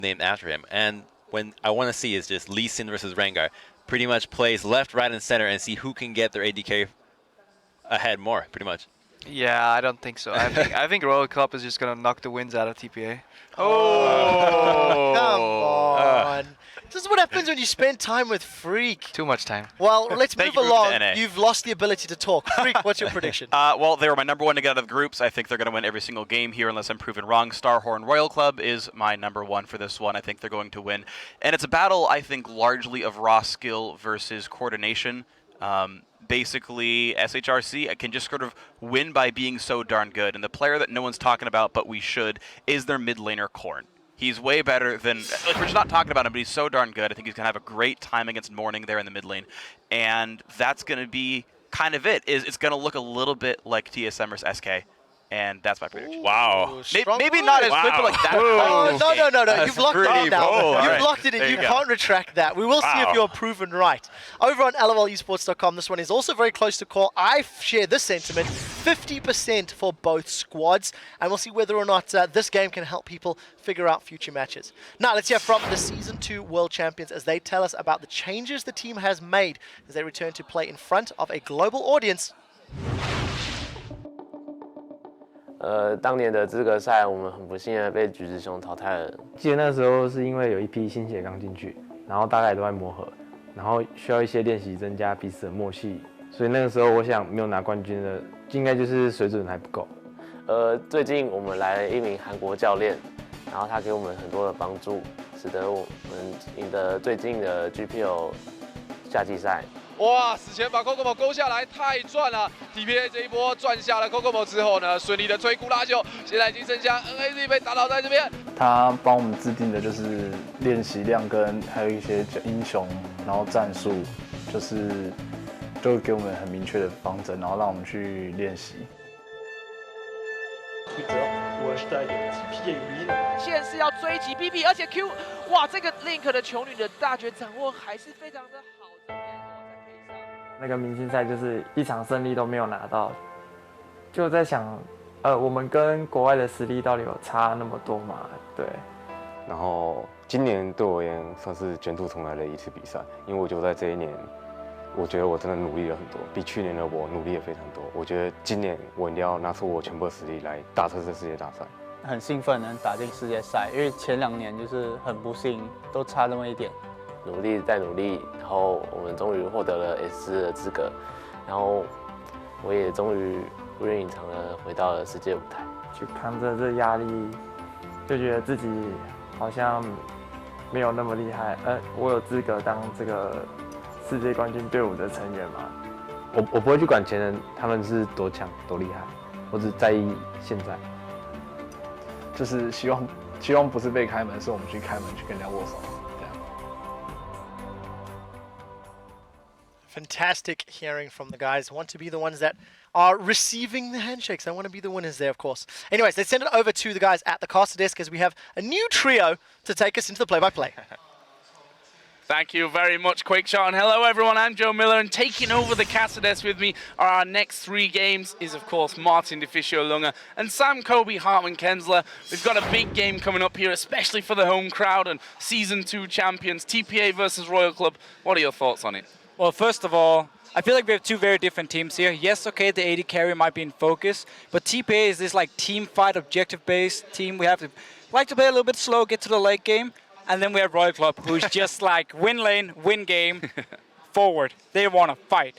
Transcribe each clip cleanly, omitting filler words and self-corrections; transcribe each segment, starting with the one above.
named after him. And when I want to see is just Lee Sin versus Rengar. Pretty much plays left, right, and center and see who can get their AD carry ahead more, pretty much. Yeah, I don't think so. I think Royal Club is just going to knock the wins out of TPA. Oh, come on. This is what happens when you spend time with Freak. Too much time. Well, let's move along. NA. You've lost the ability to talk. Freak, what's your prediction? Well, they were my number one to get out of the groups. I think they're going to win every single game here unless I'm proven wrong. Starhorn Royal Club is my number one for this one. I think they're going to win. And it's a battle, I think, largely of raw skill versus coordination. Basically, SHRC can just sort of win by being so darn good. And the player that no one's talking about, but we should, is their mid laner, Korn. He's way better than, like, we're just not talking about him, but he's so darn good. I think he's going to have a great time against Morning there in the mid lane. And that's going to be kind of it. It's going to look a little bit like TSM versus SK. And that's my prediction. Ooh, wow. Maybe not as quick, but like that. Oh, no. That's You've locked it in now. bold. You've Right. locked it in. You can't retract that. We will see if you're proven right. Over on LOLesports.com, this one is also very close to call. I share this sentiment, 50% for both squads. And we'll see whether or not this game can help people figure out future matches. Now, let's hear from the Season 2 World Champions as they tell us about the changes the team has made as they return to play in front of a global audience. 当年的资格赛，我们很不幸的被橘子熊淘汰了。记得那时候是因为有一批新血刚进去，然后大概都在磨合，然后需要一些练习增加彼此的默契，所以那个时候我想没有拿冠军的，应该就是水准还不够。最近我们来了一名韩国教练，然后他给我们很多的帮助，使得我们赢得最近的 GPL 夏季赛。 哇！死前把 Kokomo 勾下来，太赚了 ！TPA 这一波赚下了 Kokomo 之后呢，顺利的摧枯拉朽，现在已经剩下 NAZ 被打倒在这边。他帮我们制定的就是练习量跟还有一些英雄，然后战术，就给我们很明确的方针，然后让我们去练习。 现是要追击 BB， 而且 Q， 哇，这个 Link 的球女的大绝掌握还是非常的好。 那个明星赛就是一场胜利都没有拿到，就在想，我们跟国外的实力到底有差那么多吗？对。然后今年对我而言算是卷土重来的一次比赛，因为我觉得在这一年，我觉得我真的努力了很多，比去年的我努力了非常多。我觉得今年我一定要拿出我全部的实力来打这次世界大赛。很兴奋能打进世界赛，因为前2年就是很不幸，都差那么一点。 努力再努力，然后我们终于获得了 S4的资格，然后我也终于不愿隐藏的回到了世界舞台。去扛着这压力，就觉得自己好像没有那么厉害。我有资格当这个世界冠军队伍的成员吗？我不会去管前人他们是多强多厉害，我只在意现在。就是希望不是被开门，是我们去开门去跟人家握手。 Fantastic hearing from the guys. Want to be the ones that are receiving the handshakes. I want to be the winners there, of course. Anyways, let's send it over to the guys at the caster desk as we have a new trio to take us into the play-by-play. Thank you very much, Quickshot. And hello, everyone. I'm Joe Miller, and taking over the caster desk with me are our next 3 games is, of course, Martin DeFicio Lunga and Sam Kobe Hartman Kensler. We've got a big game coming up here, especially for the home crowd and Season 2 champions, TPA versus Royal Club. What are your thoughts on it? Well, first of all, I feel like we have 2 very different teams here. Yes, okay, the AD carry might be in focus, but TPA is this like team fight, objective-based team. We have to like to play a little bit slow, get to the late game, and then we have Royal Club, who's just like win lane, win game, forward. They want to fight.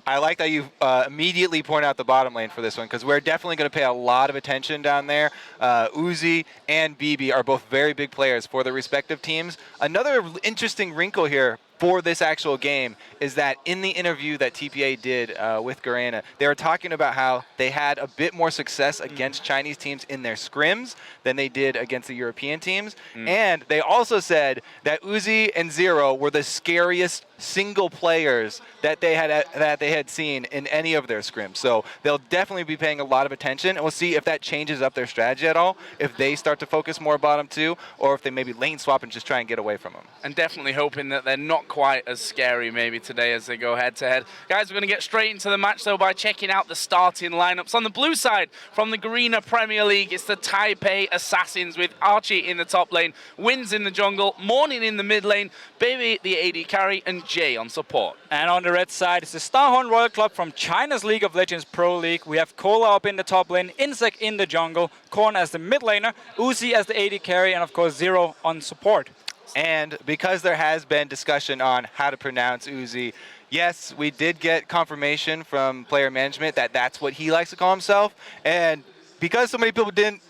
I like that you immediately point out the bottom lane for this one because we're definitely going to pay a lot of attention down there. Uzi and BB are both very big players for their respective teams. Another interesting wrinkle here for this actual game is that in the interview that TPA did with Garena, they were talking about how they had a bit more success against Chinese teams in their scrims than they did against the European teams. And they also said that Uzi and Zero were the scariest single players that they had seen in any of their scrims. So they'll definitely be paying a lot of attention, and we'll see if that changes up their strategy at all, if they start to focus more bottom 2, or if they maybe lane swap and just try and get away from them. And definitely hoping that they're not quite as scary maybe today as they go head-to-head. Guys, we're going to get straight into the match, though, by checking out the starting lineups. On the blue side, from the Garena Premier League, it's the Taipei Assassins with Archie in the top lane, Wins in the jungle, Morning in the mid lane, Baby the AD carry, and Jay on support. And on the red side, it's the Starhorn Royal Club from China's League of Legends Pro League. We have Cola up in the top lane, Insec in the jungle, Korn as the mid laner, Uzi as the AD carry, and of course Zero on support. And because there has been discussion on how to pronounce Uzi, yes, we did get confirmation from player management that that's what he likes to call himself. And because so many people didn't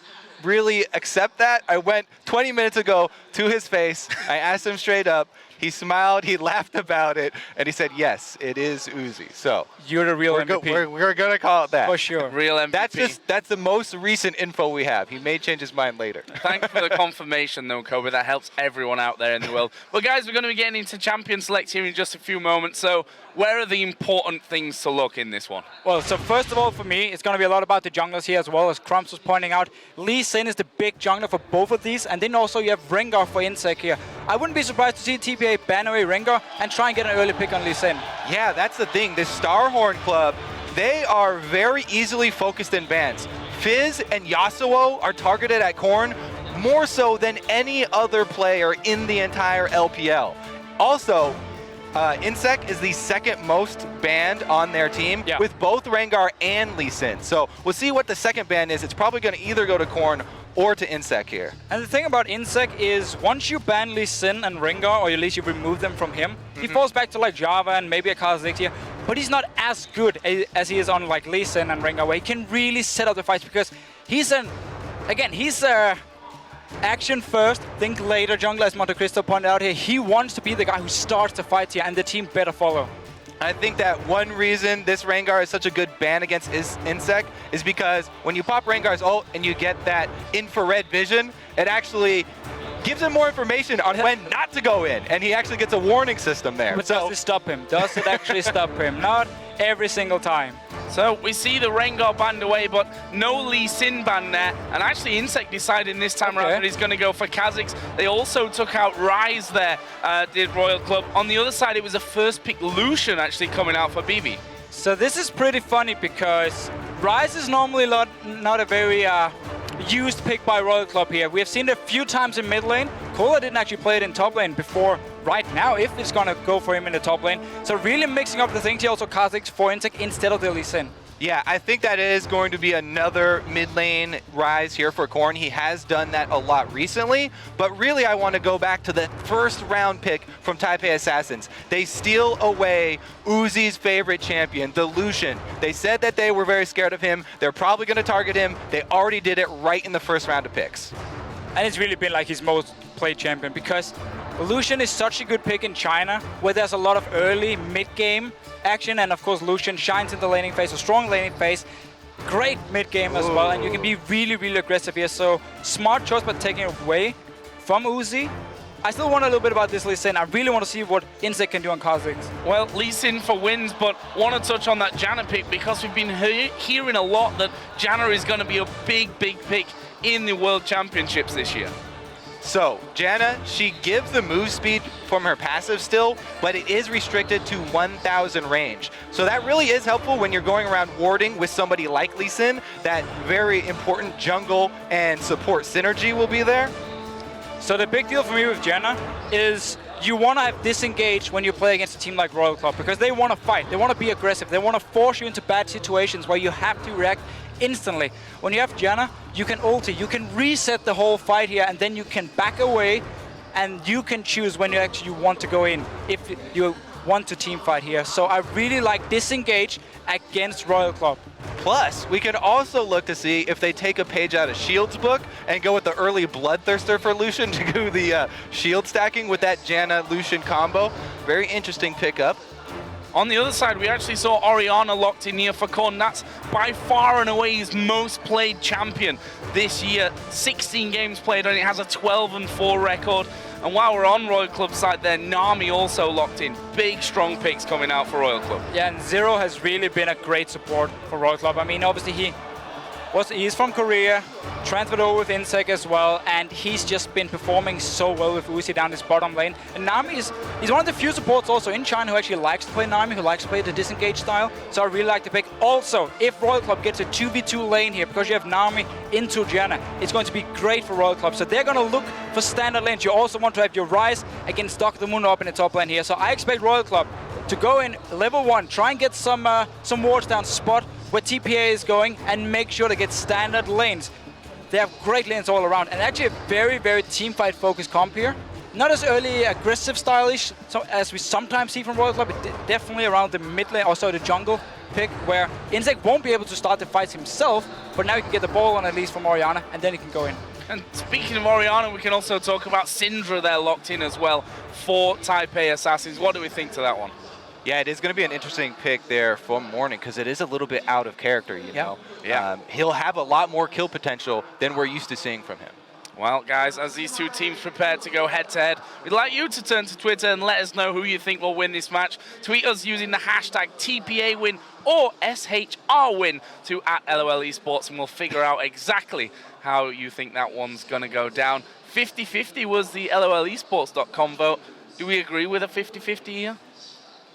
really accept that, I went 20 minutes ago to his face. I asked him straight up. He smiled, he laughed about it, and he said, yes, it is Uzi. So you're the real MVP. We're going to call it that. For sure. Real MVP. That's the most recent info we have. He may change his mind later. Thanks for the confirmation, though, Kobe. That helps everyone out there in the world. Well, guys, we're going to be getting into champion select here in just a few moments. So where are the important things to look in this one? Well, so first of all, for me, it's going to be a lot about the junglers here as well, as Crumbs was pointing out. Lee Sin is the big jungler for both of these, and then also you have Rengar for Insec here. I wouldn't be surprised to see TPA ban away Rengar and try and get an early pick on Lee Sin. Yeah, that's the thing. This Starhorn club, they are very easily focused in bans. Fizz and Yasuo are targeted at Korn more so than any other player in the entire LPL. Also, Insec is the second most banned on their team with both Rengar and Lee Sin. So we'll see what the second ban is. It's probably going to either go to Korn or to Insec here. And the thing about Insec is once you ban Lee Sin and Rengar, or at least you remove them from him, he falls back to like Java and maybe a Kha'Zix here, but he's not as good as he is on like Lee Sin and Rengar, where he can really set up the fights because he's he's action first, think later jungler, as Monte Cristo pointed out here. He wants to be the guy who starts the fight here, and the team better follow. I think that one reason this Rengar is such a good ban against Insec is because when you pop Rengar's ult and you get that infrared vision, it actually gives him more information on when not to go in, and he actually gets a warning system there. But does it stop him? Does it actually stop him? Not every single time. So we see the Rengar banned away, but no Lee Sin ban there. And actually, Insec deciding this time around that he's going to go for Kha'Zix. They also took out Ryze there, did Royal Club. On the other side, it was a first pick Lucian actually coming out for BB. So this is pretty funny because Ryze is normally not a very used pick by Royal Club here. We have seen it a few times in mid lane. Cola didn't actually play it in top lane before right now, if it's going to go for him in the top lane. So really mixing up the things here, also Kha'Zix for Insec instead of the Lee Sin. Yeah, I think that is going to be another mid lane rise here for Korn. He has done that a lot recently, but really I want to go back to the first round pick from Taipei Assassins. They steal away Uzi's favorite champion, the Lucian. They said that they were very scared of him. They're probably going to target him. They already did it right in the first round of picks. And it's really been like his most played champion because Lucian is such a good pick in China where there's a lot of early mid-game action, and of course Lucian shines in the laning phase, a strong laning phase, great mid-game as well, and you can be really, really aggressive here. So smart choice by taking it away from Uzi. I still want a little bit about this Lee Sin. I really want to see what Insec can do on Kha'Zix. Well, Lee Sin for wins, but want to touch on that Janna pick because we've been hearing a lot that Janna is going to be a big, big pick in the World Championships this year. So, Janna, she gives the move speed from her passive still, but it is restricted to 1,000 range. So that really is helpful when you're going around warding with somebody like Lee Sin. That very important jungle and support synergy will be there. So the big deal for me with Janna is you want to have disengage when you play against a team like Royal Club because they want to fight, they want to be aggressive, they want to force you into bad situations where you have to react instantly. When you have Janna, you can ulti, you can reset the whole fight here, and then you can back away and you can choose when you actually want to go in if you want to team fight here. So I really like disengage against Royal Club. Plus, we can also look to see if they take a page out of Shield's book and go with the early Bloodthirster for Lucian to do the shield stacking with that Janna-Lucian combo. Very interesting pickup. On the other side, we actually saw Orianna locked in here for Korn. That's by far and away his most played champion this year. 16 games played, and it has a 12-4 record. And while we're on Royal Club side there, Nami also locked in. Big, strong picks coming out for Royal Club. Yeah, and Zero has really been a great support for Royal Club. I mean, obviously he's from Korea, transferred over with Insec as well, and he's just been performing so well with Uzi down this bottom lane. And Nami he's one of the few supports also in China who actually likes to play Nami, who likes to play the disengage style. So I really like the pick. Also, if Royal Club gets a 2v2 lane here, because you have Nami into Gianna, it's going to be great for Royal Club. So they're going to look for standard lanes. You also want to have your Ryze against Dr. Mundo up in the top lane here. So I expect Royal Club to go in level 1, try and get some wards down, spot where TPA is going, and make sure to get standard lanes. They have great lanes all around, and actually a very, very teamfight focused comp here. Not as early aggressive stylish as we sometimes see from Royal Club, but definitely around the mid lane, also the jungle pick, where Insec won't be able to start the fights himself, but now he can get the ball on at least from Orianna, and then he can go in. And speaking of Orianna, we can also talk about Syndra there locked in as well for Taipei Assassins. What do we think to that one? Yeah, it is going to be an interesting pick there for Morning because it is a little bit out of character, you know. Yeah. He'll have a lot more kill potential than we're used to seeing from him. Well, guys, as these two teams prepare to go head-to-head, we'd like you to turn to Twitter and let us know who you think will win this match. Tweet us using the hashtag TPAWin or SHRWin to @LOLesports, and we'll figure out exactly how you think that one's going to go down. 50-50 was the LOLesports.com vote. Do we agree with a 50-50 here?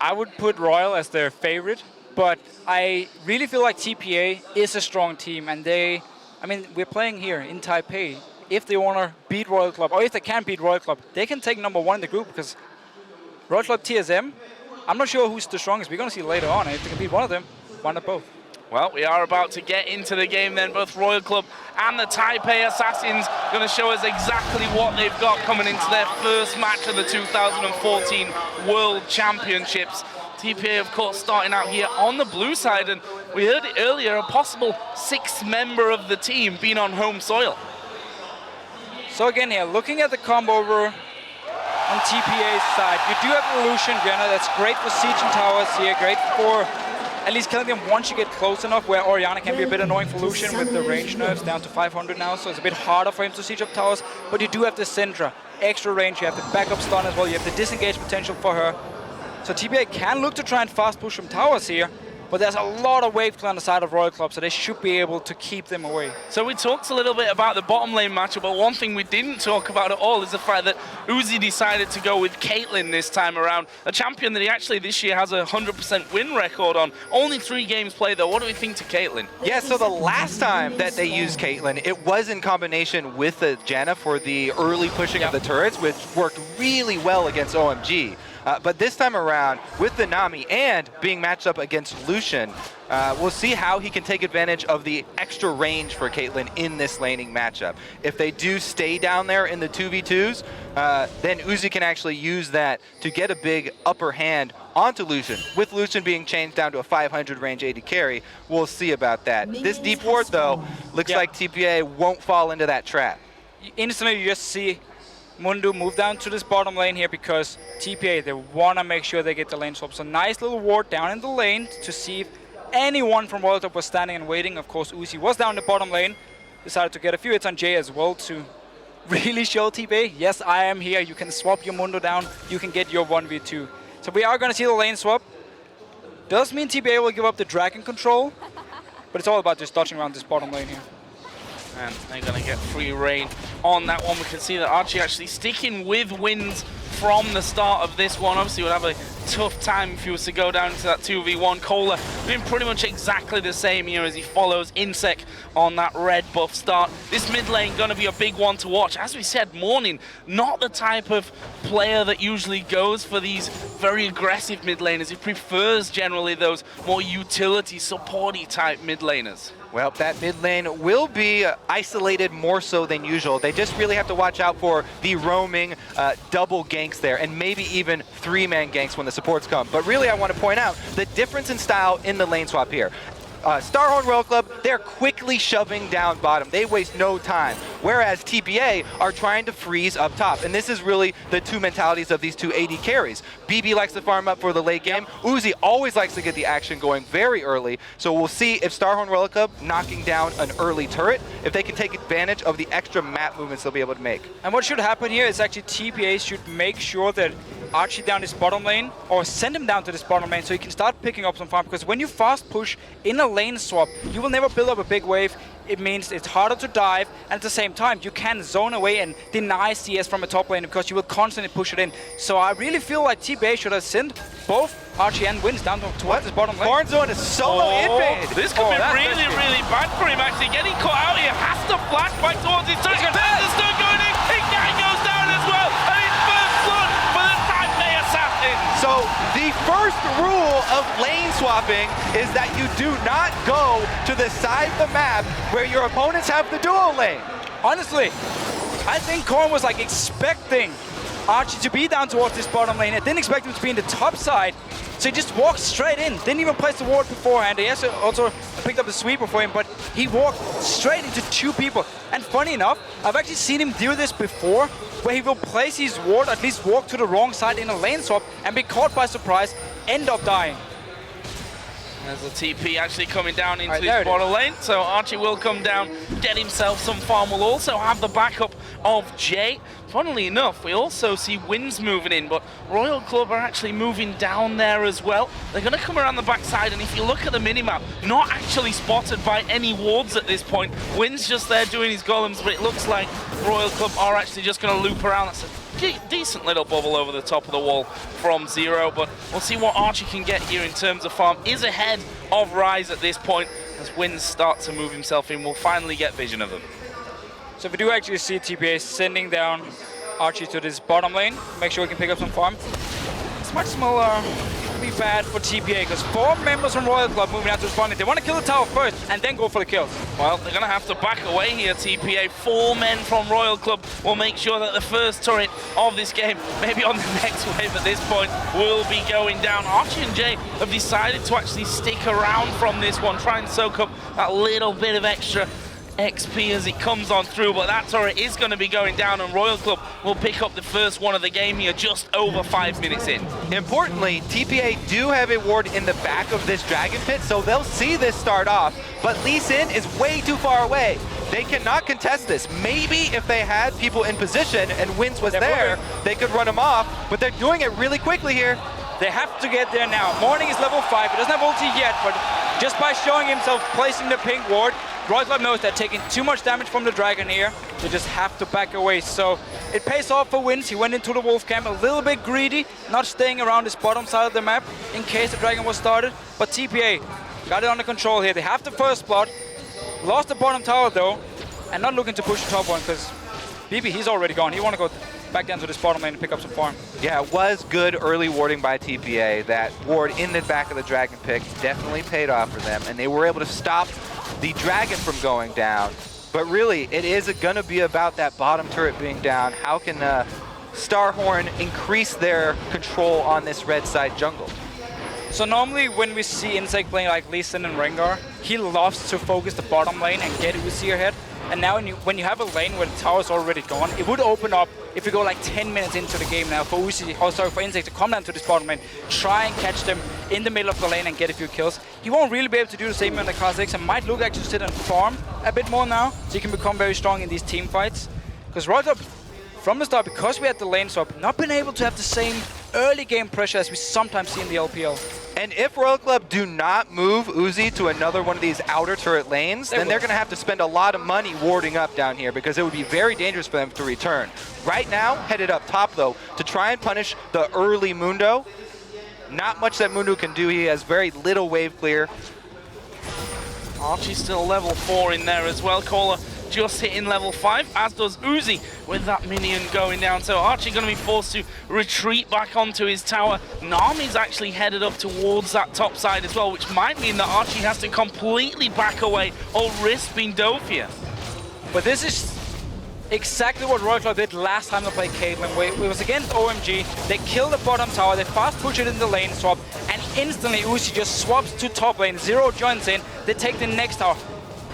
I would put Royal as their favorite, but I really feel like TPA is a strong team, and we're playing here in Taipei. If they want to beat Royal Club, or if they can beat Royal Club, they can take number 1 in the group, because Royal Club TSM, I'm not sure who's the strongest. We're going to see later on. If they can beat one of them, why not both? Well, we are about to get into the game then. Both Royal Club and the Taipei Assassins going to show us exactly what they've got coming into their first match of the 2014 World Championships. TPA, of course, starting out here on the blue side, and we heard it earlier, a possible 6th member of the team being on home soil. So again here, looking at the combo over on TPA's side, you do have Illusion Vienna. That's great for sieging towers here, great for at least killing them once you get close enough, where Orianna can be a bit annoying for Lucian with the range nerfs down to 500 now, so it's a bit harder for him to siege up towers. But you do have the Syndra, extra range, you have the backup stun as well, you have the disengage potential for her. So TPA can look to try and fast push from towers here, but there's a lot of wave clear on the side of Royal Club, so they should be able to keep them away. So we talked a little bit about the bottom lane matchup, but one thing we didn't talk about at all is the fact that Uzi decided to go with Caitlyn this time around, a champion that he actually this year has a 100% win record on. Only 3 games played though. What do we think to Caitlyn? Yeah, so the last time that they used Caitlyn, it was in combination with the Janna for the early pushing of the turrets, which worked really well against OMG. But this time around, with the Nami and being matched up against Lucian, we'll see how he can take advantage of the extra range for Caitlyn in this laning matchup. If they do stay down there in the 2v2s, then Uzi can actually use that to get a big upper hand onto Lucian. With Lucian being changed down to a 500 range AD carry, we'll see about that. This deep ward, though, looks like TPA won't fall into that trap. Instantly, you just see Mundo move down to this bottom lane here, because TPA, they want to make sure they get the lane swap. So nice little ward down in the lane to see if anyone from Royal Club was standing and waiting. Of course, Uzi was down the bottom lane, decided to get a few hits on Jay as well to really show TPA, yes, I am here. You can swap your Mundo down, you can get your 1v2. So we are going to see the lane swap. Does mean TPA will give up the dragon control, but it's all about just dodging around this bottom lane here. And they're going to get free reign on that one. We can see that Archie actually sticking with wins from the start of this one. Obviously, would have a tough time if he was to go down to that 2v1. Kohler doing pretty much exactly the same here as he follows Insec on that red buff start. This mid lane going to be a big one to watch. As we said, Morning, not the type of player that usually goes for these very aggressive mid laners. He prefers generally those more utility, supporty type mid laners. Well, that mid lane will be isolated more so than usual. They just really have to watch out for the roaming double ganks there, and maybe even 3-man ganks when the supports come. But really, I want to point out the difference in style in the lane swap here. Starhorn Royal Club, they're quickly shoving down bottom. They waste no time. Whereas TPA are trying to freeze up top. And this is really the two mentalities of these two AD carries. BB likes to farm up for the late game. Uzi always likes to get the action going very early. So we'll see if Starhorn Royal Club knocking down an early turret, if they can take advantage of the extra map movements they'll be able to make. And what should happen here is actually TPA should make sure that Archie down this bottom lane, or send him down to this bottom lane so he can start picking up some farm, because when you fast push in a lane swap, you will never build up a big wave it means it's harder to dive, and at the same time, you can zone away and deny CS from a top lane because you will constantly push it in. So I really feel like TPA should have sent both Archie and Wins down towards his bottom lane. Corn's on a solo invade. This could be really, really bad for him, actually. Getting caught out here, has to flash back towards his turret. Thunderstone going in, Ignite goes down as well, and it's first blood for the Taipei Assassins. So the first rule of lane swapping is that you do not go to the side of the map where your opponents have the dual lane. Honestly, I think Corn was like expecting Archie to be down towards this bottom lane. I didn't expect him to be in the top side, so he just walked straight in. Didn't even place the ward beforehand. He also picked up the sweeper for him, but he walked straight into two people. And funny enough, I've actually seen him do this before, where he will place his ward, at least walk to the wrong side in a lane swap, and be caught by surprise, end up dying. There's a TP actually coming down into his bottom lane, so Archie will come down, get himself some farm. Will also have the backup of Jay. Funnily enough, we also see Wins moving in, but Royal Club are actually moving down there as well. They're going to come around the backside, and if you look at the minimap, not actually spotted by any wards at this point. Wins just there doing his golems, but it looks like Royal Club are actually just going to loop around. That's a decent little bubble over the top of the wall from Zero, but we'll see what Archie can get here in terms of farm. Is ahead of Rise at this point. As Wins starts to move himself in, we'll finally get vision of them. So we do actually see TPA sending down Archie to this bottom lane. Make sure we can pick up some farm. It's much smaller. Be bad for TPA because 4 members from Royal Club moving out to spawn. They want to kill the tower first and then go for the kills. Well, they're going to have to back away here, TPA. 4 men from Royal Club will make sure that the first turret of this game, maybe on the next wave at this point, will be going down. Archie and Jay have decided to actually stick around from this one, try and soak up that little bit of extra XP as it comes on through, but that turret is going to be going down, and Royal Club will pick up the first one of the game here just over 5 minutes in. Importantly, TPA do have a ward in the back of this Dragon Pit, so they'll see this start off, but Lee Sin is way too far away. They cannot contest this. Maybe if they had people in position and Wins was there, they could run him off, but they're doing it really quickly here. They have to get there now. Morning is level 5. He doesn't have ulti yet, but just by showing himself placing the pink ward, Royal Club knows they're taking too much damage from the Dragon here. They just have to back away. So it pays off for Wins. He went into the Wolf camp a little bit greedy, not staying around this bottom side of the map in case the Dragon was started. But TPA got it under control here. They have the first blood. Lost the bottom tower though, and not looking to push the top one because BB, he's already gone. He want to go back down to this bottom lane and pick up some farm. Yeah, it was good early warding by TPA. That ward in the back of the Dragon Pick definitely paid off for them, and they were able to stop the Dragon from going down. But really, it is going to be about that bottom turret being down. How can Starhorn increase their control on this red side jungle? So normally when we see Insect playing like Lee Sin and Rengar, he loves to focus the bottom lane and get Uzi ahead. And now when you have a lane where the tower's already gone, it would open up if we go like 10 minutes into the game now for Uzi, oh sorry, for Insect to come down to this bottom lane, try and catch them in the middle of the lane and get a few kills. He won't really be able to do the same in the Class X and might look actually to sit and farm a bit more now, so he can become very strong in these team fights. Because Royal Club, from the start, because we had the lane swap, not been able to have the same early game pressure as we sometimes see in the LPL. And if Royal Club do not move Uzi to another one of these outer turret lanes, then they're going to have to spend a lot of money warding up down here because it would be very dangerous for them to return. Right now, headed up top though, to try and punish the early Mundo. Not much that Mundo can do. He has very little wave clear. Archie's still level 4 in there as well. Caller just hitting level 5, as does Uzi with that minion going down. So Archie going to be forced to retreat back onto his tower. Nami's actually headed up towards that top side as well, which might mean that Archie has to completely back away or risk being dove here. But this is exactly what Royal Club did last time they played Caitlyn. It was against OMG. They kill the bottom tower, they fast push it in the lane swap, and instantly Uzi just swaps to top lane. Zero joins in, they take the next tower.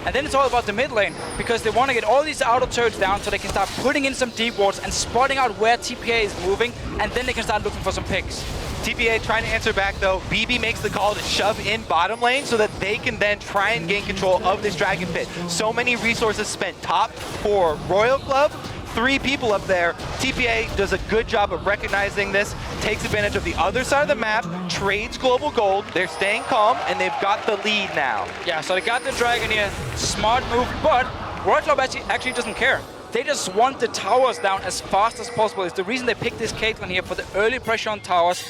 And then it's all about the mid lane, because they want to get all these outer turrets down so they can start putting in some deep wards and spotting out where TPA is moving, and then they can start looking for some picks. TPA trying to answer back though. BB makes the call to shove in bottom lane so that they can then try and gain control of this Dragon Pit. So many resources spent top for Royal Club. 3 people up there. TPA does a good job of recognizing this, takes advantage of the other side of the map, trades global gold. They're staying calm, and they've got the lead now. Yeah, so they got the dragon here. Smart move, but Royal Club actually doesn't care. They just want the towers down as fast as possible. It's the reason they picked this Caitlyn here for the early pressure on towers.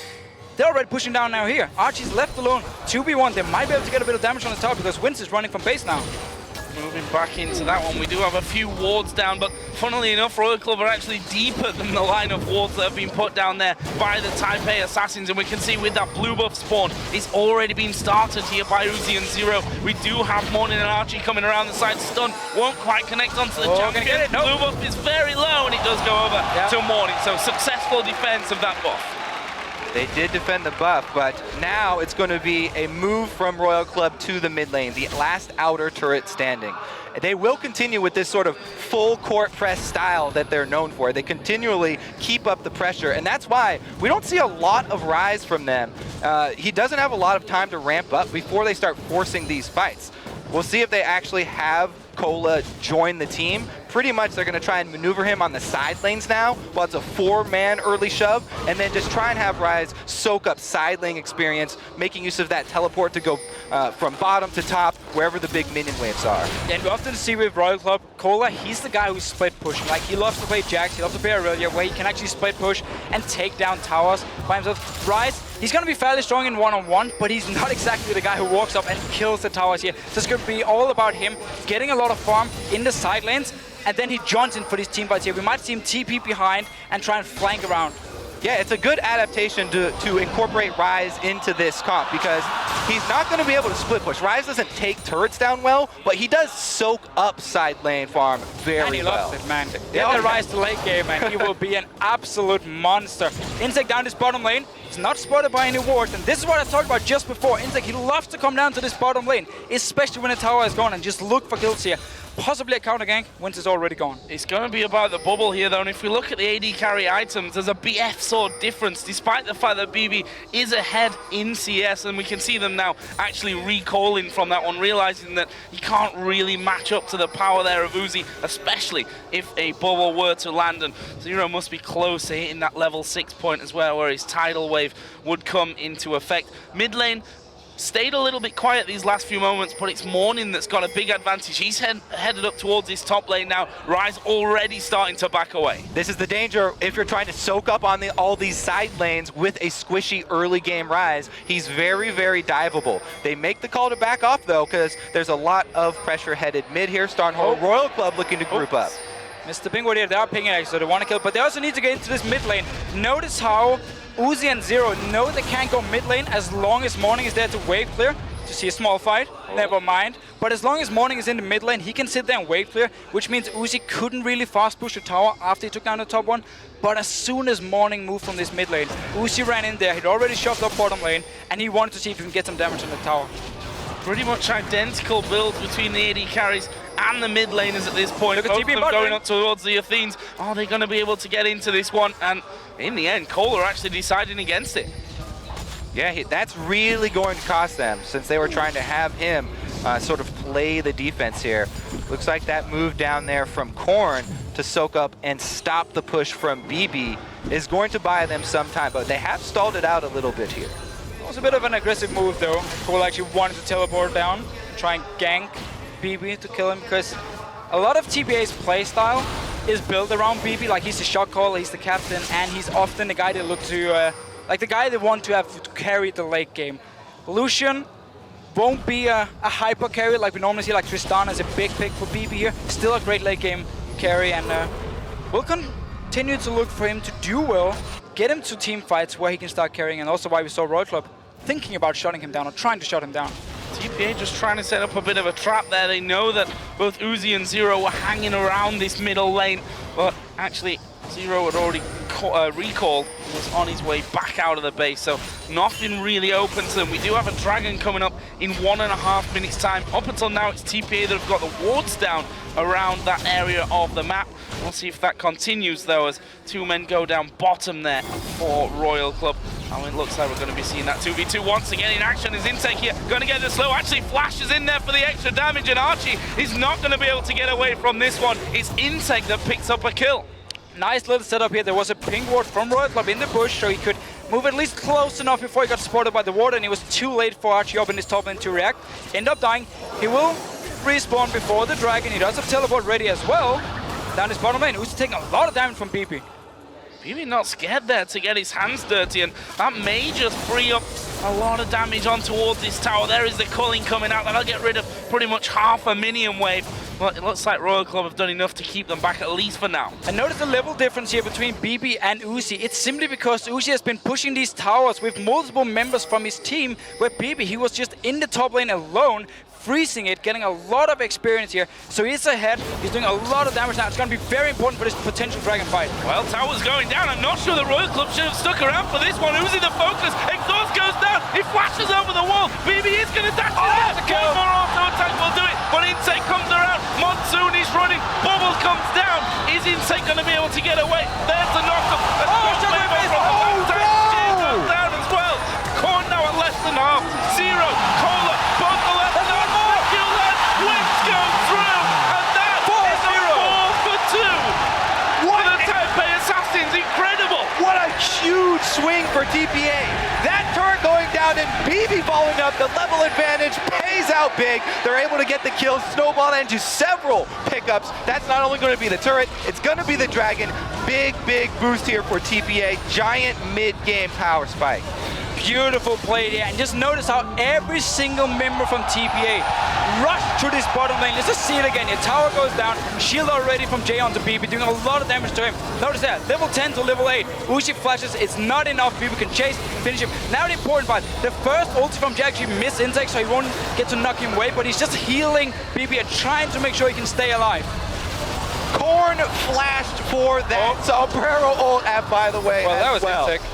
They're already pushing down now here. Archie's left alone. 2v1. They might be able to get a bit of damage on the tower because Wince is running from base now. Moving back into that one, we do have a few wards down, but funnily enough, Royal Club are actually deeper than the line of wards that have been put down there by the Taipei Assassins, and we can see with that blue buff spawn, it's already been started here by Uzi and Zero. We do have Morning and Archie coming around the side. Stun won't quite connect onto the champion. Get it. Nope. Blue buff is very low, and it does go over to Morning, so successful defense of that buff. They did defend the buff, but now it's going to be a move from Royal Club to the mid lane, the last outer turret standing. They will continue with this sort of full court press style that they're known for. They continually keep up the pressure, and that's why we don't see a lot of rise from them. He doesn't have a lot of time to ramp up before they start forcing these fights. We'll see if they actually have Cola join the team. Pretty much they're going to try and maneuver him on the side lanes now while it's a 4-man early shove, and then just try and have Rise soak up side lane experience, making use of that teleport to go from bottom to top, wherever the big minion waves are. And we often see with Royal Club, Cola, he's the guy who's split pushing. Like, he loves to play Jax, he loves to play Aurelia, where he can actually split push and take down towers by himself. Rise, he's going to be fairly strong in one-on-one, but he's not exactly the guy who walks up and kills the towers here. So it's going to be all about him getting a lot of farm in the side lanes, and then he joins in for these team fights here. We might see him TP behind and try and flank around. Yeah, it's a good adaptation to incorporate Rise into this comp, because he's not going to be able to split push. Rise doesn't take turrets down well, but he does soak up side lane farm very well. And he loves it, man. Get the Rise to late game, and he will be an absolute monster. Insect down this bottom lane. He's not spotted by any wards, and this is what I talked about just before. Insect, he loves to come down to this bottom lane, especially when the tower is gone, and just look for kills here. Possibly a counter gank, Wince is already gone. It's going to be about the bubble here, though, and if we look at the AD carry items, there's a BF sword difference, despite the fact that BB is ahead in CS, and we can see them now actually recalling from that one, realizing that he can't really match up to the power there of Uzi, especially if a bubble were to land, and Zero must be close to hitting that level 6 point as well, where his tidal wave would come into effect. Mid lane stayed a little bit quiet these last few moments, but it's Morning that's got a big advantage. He's headed up towards his top lane now. Rise already starting to back away. This is the danger if you're trying to soak up on all these side lanes with a squishy early game Rise. He's very, very diveable. They make the call to back off, though, because there's a lot of pressure headed mid here. Starhorn Royal Club looking to group up. Mr. Pingwood here, they are pinging actually, so they want to kill, but they also need to get into this mid lane. Notice how Uzi and Zero know they can't go mid lane as long as Morning is there to wave clear. To see a small fight, never mind. But as long as Morning is in the mid lane, he can sit there and wave clear, which means Uzi couldn't really fast push the tower after he took down the top one. But as soon as Morning moved from this mid lane, Uzi ran in there, he'd already shoved up bottom lane, and he wanted to see if he can get some damage on the tower. Pretty much identical builds between the AD carries and the mid laners at this point. Look at Both of TP them going up towards the Athenes. Are they going to be able to get into this one? And in the end, Kohler actually deciding against it. Yeah, that's really going to cost them, since they were trying to have him sort of play the defense here. Looks like that move down there from Korn to soak up and stop the push from BB is going to buy them some time, but they have stalled it out a little bit here. It was a bit of an aggressive move, though. Cole actually wanted to teleport down and try and gank BB to kill him, because a lot of TPA's playstyle is built around BB. Like, he's the shot caller, he's the captain, and he's often the guy they look to, like the guy they want to have to carry the late game. Lucian won't be a hyper carry like we normally see, like Tristan is a big pick for BB here. Still a great late game carry, and we'll continue to look for him to do well, get him to team fights where he can start carrying, and also why we saw Royal Club thinking about shutting him down or trying to shut him down. TPA just trying to set up a bit of a trap there. They know that both Uzi and Zero were hanging around this middle lane, but actually Zero had already recalled, was on his way back out of the base, so nothing really open to them. We do have a dragon coming up in 1.5 minutes time. Up until now, it's TPA that have got the wards down around that area of the map. We'll see if that continues, though, as two men go down bottom there for Royal Club. And it looks like we're going to be seeing that 2v2 once again in action. Is Intake here going to get the slow? Actually, Flash is in there for the extra damage, and Archie is not going to be able to get away from this one. It's Intake that picks up a kill. Nice little setup here. There was a ping ward from Royal Club in the bush, so he could move at least close enough before he got spotted by the ward, and it was too late for Archie in his top lane to react. End up dying. He will respawn before the dragon. He does have teleport ready as well. Down his bottom lane, who's taking a lot of damage from BB. BB not scared there to get his hands dirty, and that may just free up a lot of damage on towards this tower. There is the culling coming out. That'll get rid of pretty much half a minion wave. But it looks like Royal Club have done enough to keep them back, at least for now. And notice the level difference here between BB and Uzi. It's simply because Uzi has been pushing these towers with multiple members from his team, where BB, he was just in the top lane alone, freezing it, getting a lot of experience here. So he's ahead, he's doing a lot of damage now. It's going to be very important for this potential dragon fight. Well, tower's going down. I'm not sure the Royal Club should have stuck around for this one. Uzi the focus. Exhaust goes down. He flashes over the wall. BB is going to dash in there. One more auto attack will do it. But Insect comes around. Monsoon is running. Bubble comes down. Is Insect going to be able to get away? There's the knock-up. Goes down as well. Korn now at less than half. Zero. Cola. Both the left. Wins go through, and that is a 4 for 2 for the Taipei Assassins. Incredible! What a huge swing for TPA. That turret going down and BB following up. The level advantage pays out big. They're able to get the kill, snowball into several pickups. That's not only going to be the turret, it's going to be the dragon. Big boost here for TPA. Giant mid-game power spike. Beautiful play there, and just notice how every single member from TPA rushed to this bottom lane. Let's just see it again. Your tower goes down, shield already from Jay onto BB, doing a lot of damage to him. Notice that, level 10 to level 8. Uzi flashes, it's not enough. BB can chase, finish him. Now the important part, the first ulti from Jay actually missed Insect, so he won't get to knock him away, but he's just healing BB and trying to make sure he can stay alive. Korn flashed for that Sombrero ult, by the way. Well, that was Insect.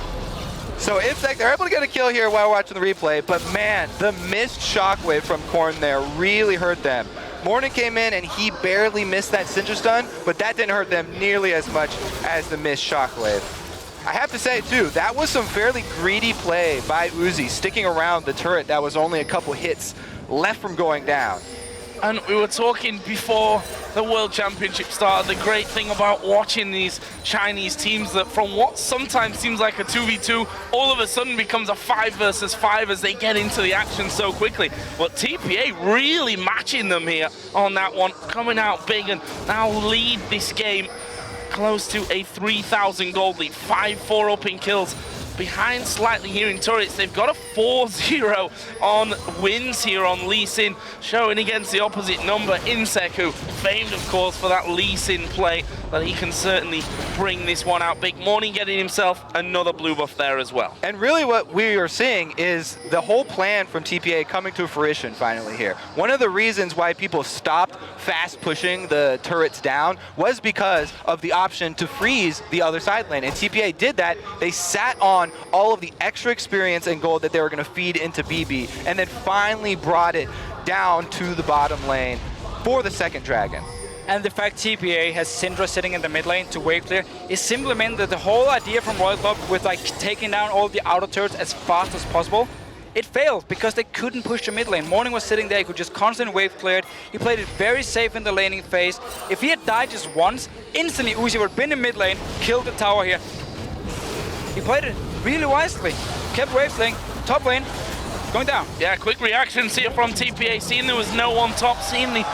So Insect, they're able to get a kill here while watching the replay, but man, the missed shockwave from Korn there really hurt them. Morning came in and he barely missed that Cinder Stun, but that didn't hurt them nearly as much as the missed shockwave. I have to say too, that was some fairly greedy play by Uzi, sticking around the turret that was only a couple hits left from going down. And we were talking before the World Championship started, the great thing about watching these Chinese teams, that from what sometimes seems like a 2v2, all of a sudden becomes a 5 versus 5 as they get into the action so quickly. But TPA really matching them here on that one, coming out big and now lead this game close to a 3,000 gold lead, 5-4 up in kills. Behind slightly here in turrets, they've got a 4-0 on wins here on Lee Sin, showing against the opposite number, Insect, who famed, of course, for that Lee Sin play, that he can certainly bring this one out big. Morning getting himself another blue buff there as well. And really what we are seeing is the whole plan from TPA coming to fruition finally here. One of the reasons why people stopped fast pushing the turrets down was because of the option to freeze the other side lane. And TPA did that. They sat on all of the extra experience and gold that they were going to feed into BB, and then finally brought it down to the bottom lane for the second dragon. And the fact TPA has Syndra sitting in the mid lane to wave clear is simply meant that the whole idea from Royal Club with like taking down all the outer turrets as fast as possible, it failed because they couldn't push the mid lane. Morning was sitting there, he could just constantly wave clear it. He played it very safe in the laning phase. If he had died just once, instantly Uzi would have been in mid lane, killed the tower here. He played it really wisely. Kept wave playing, top lane, going down. Yeah, quick reactions here from TPA, seeing there was no one top, seeing the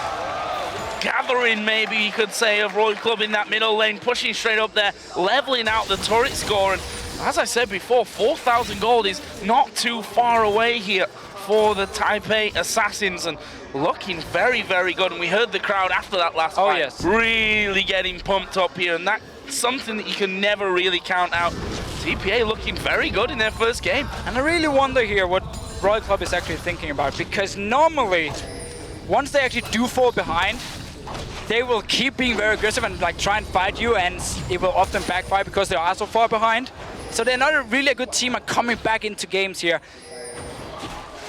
gathering, maybe you could say, of Royal Club in that middle lane, pushing straight up there, leveling out the turret score. And as I said before, 4,000 gold is not too far away here for the Taipei Assassins, and looking very, very good. And we heard the crowd after that last fight, yes, really getting pumped up here, and that's something that you can never really count out. TPA looking very good in their first game. And I really wonder here what Royal Club is actually thinking about, because normally, once they actually do fall behind, they will keep being very aggressive and like try and fight you, and it will often backfire because they are so far behind. So they're not really a good team at coming back into games here.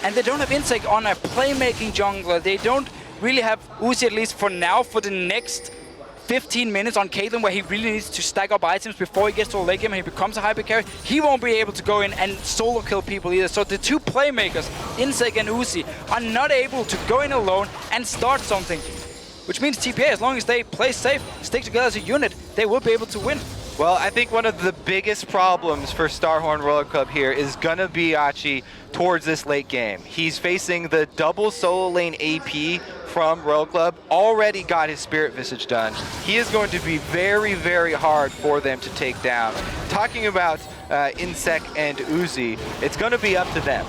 And they don't have Insect on a playmaking jungler. They don't really have Uzi, at least for now, for the next 15 minutes on Caitlyn, where he really needs to stack up items before he gets to a late game and he becomes a hyper carry. He won't be able to go in and solo kill people either. So the two playmakers, Insect and Uzi, are not able to go in alone and start something. which means TPA, as long as they play safe, stick together as a unit, they will be able to win. Well, I think one of the biggest problems for Starhorn Royal Club here is gonna be Achi towards this late game. He's facing the double solo lane AP from Royal Club, already got his Spirit Visage done. He is going to be very, very hard for them to take down. Talking about Insec and Uzi, it's gonna be up to them.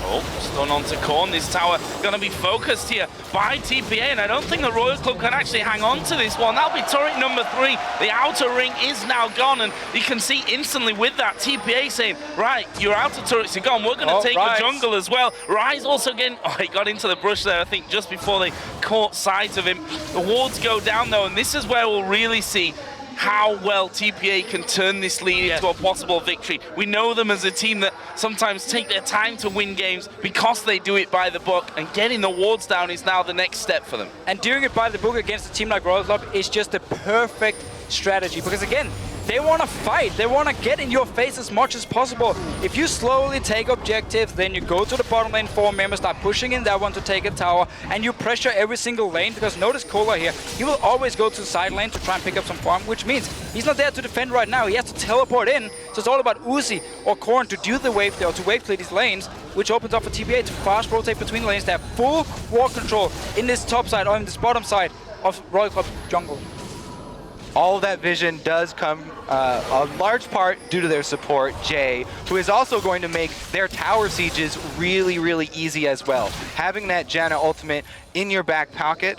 Oh, stun onto Korn. This tower going to be focused here by TPA, and I don't think the Royal Club can actually hang on to this one. That'll be turret number 3. The outer ring is now gone, and you can see instantly with that TPA saying, right, your outer turrets are gone. We're going to take the jungle as well. Rise also getting, he got into the brush there, I think, just before they caught sight of him. The wards go down, though, and this is where we'll really see how well TPA can turn this lead into a possible victory. We know them as a team that sometimes take their time to win games because they do it by the book, and getting the wards down is now the next step for them. And doing it by the book against a team like Royal Club is just the perfect strategy, because again, they want to fight. They want to get in your face as much as possible. If you slowly take objectives, then you go to the bottom lane 4 members, start pushing in that one to take a tower, and you pressure every single lane, because notice Kola here, he will always go to the side lane to try and pick up some farm, which means he's not there to defend right now. He has to teleport in, so it's all about Uzi or Korn to do the wave there, or to wave clear these lanes, which opens up for TPA to fast rotate between lanes. They have full ward control in this top side or in this bottom side of Royal Club jungle. All of that vision does come a large part due to their support, Jay, who is also going to make their tower sieges really, really easy as well. Having that Janna ultimate in your back pocket,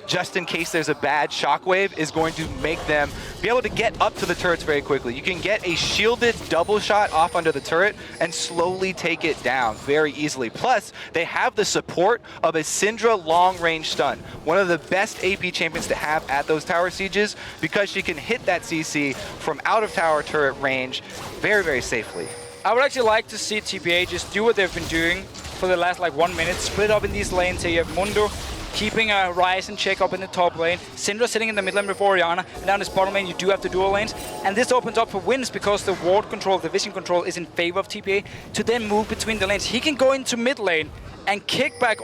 just in case there's a bad shockwave, is going to make them be able to get up to the turrets very quickly. You can get a shielded double shot off under the turret and slowly take it down very easily. Plus, they have the support of a Syndra long-range stun, one of the best AP champions to have at those tower sieges, because she can hit that CC from out of tower turret range very, very safely. I would actually like to see TPA just do what they've been doing for the last like 1 minute, split up in these lanes. Here you have Mundo keeping a Rise and check up in the top lane, Syndra sitting in the mid lane with Orianna, and down this bottom lane you do have the dual lanes, and this opens up for wins because the ward control, the vision control is in favor of TPA to then move between the lanes. He can go into mid lane and kick back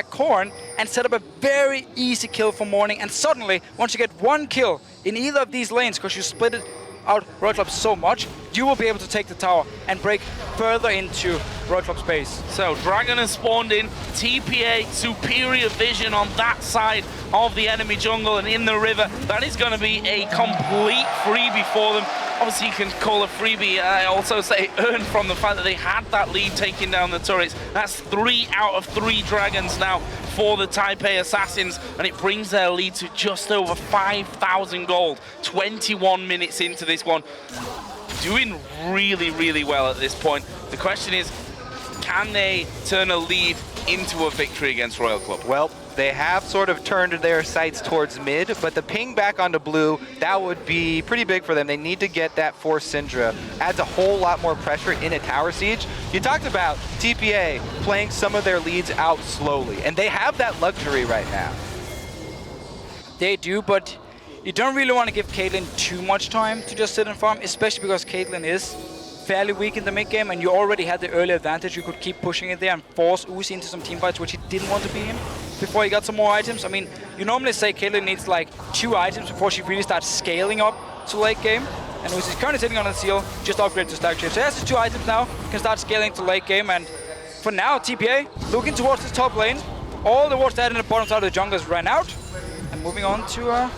Korn and set up a very easy kill for Morning, and suddenly once you get 1 kill in either of these lanes, because you split it out Royal Club so much, you will be able to take the tower and break further into Royal Club space. So Dragon has spawned in, TPA superior vision on that side of the enemy jungle and in the river. That is going to be a complete freebie for them. Obviously you can call a freebie, I also say earned from the fact that they had that lead taking down the turrets. That's 3 out of 3 Dragons now for the Taipei Assassins, and it brings their lead to just over 5,000 gold. 21 minutes into this one. Doing really, really well at this point. The question is, can they turn a lead into a victory against Royal Club? Well, they have sort of turned their sights towards mid, but the ping back onto blue, that would be pretty big for them. They need to get that for Syndra. Adds a whole lot more pressure in a tower siege. You talked about TPA playing some of their leads out slowly, and they have that luxury right now. They do, but you don't really want to give Caitlyn too much time to just sit and farm, especially because Caitlyn is fairly weak in the mid game, and you already had the early advantage. You could keep pushing it there and force Uzi into some team fights, which he didn't want to be in before he got some more items. I mean, you normally say Caitlyn needs like 2 items before she really starts scaling up to late game, and Uzi's currently sitting on a seal, just upgrade to stack chip. So he has his 2 items now, can start scaling to late game, and for now, TPA looking towards the top lane. All the wards that in the bottom side of the jungle has ran out, and moving on to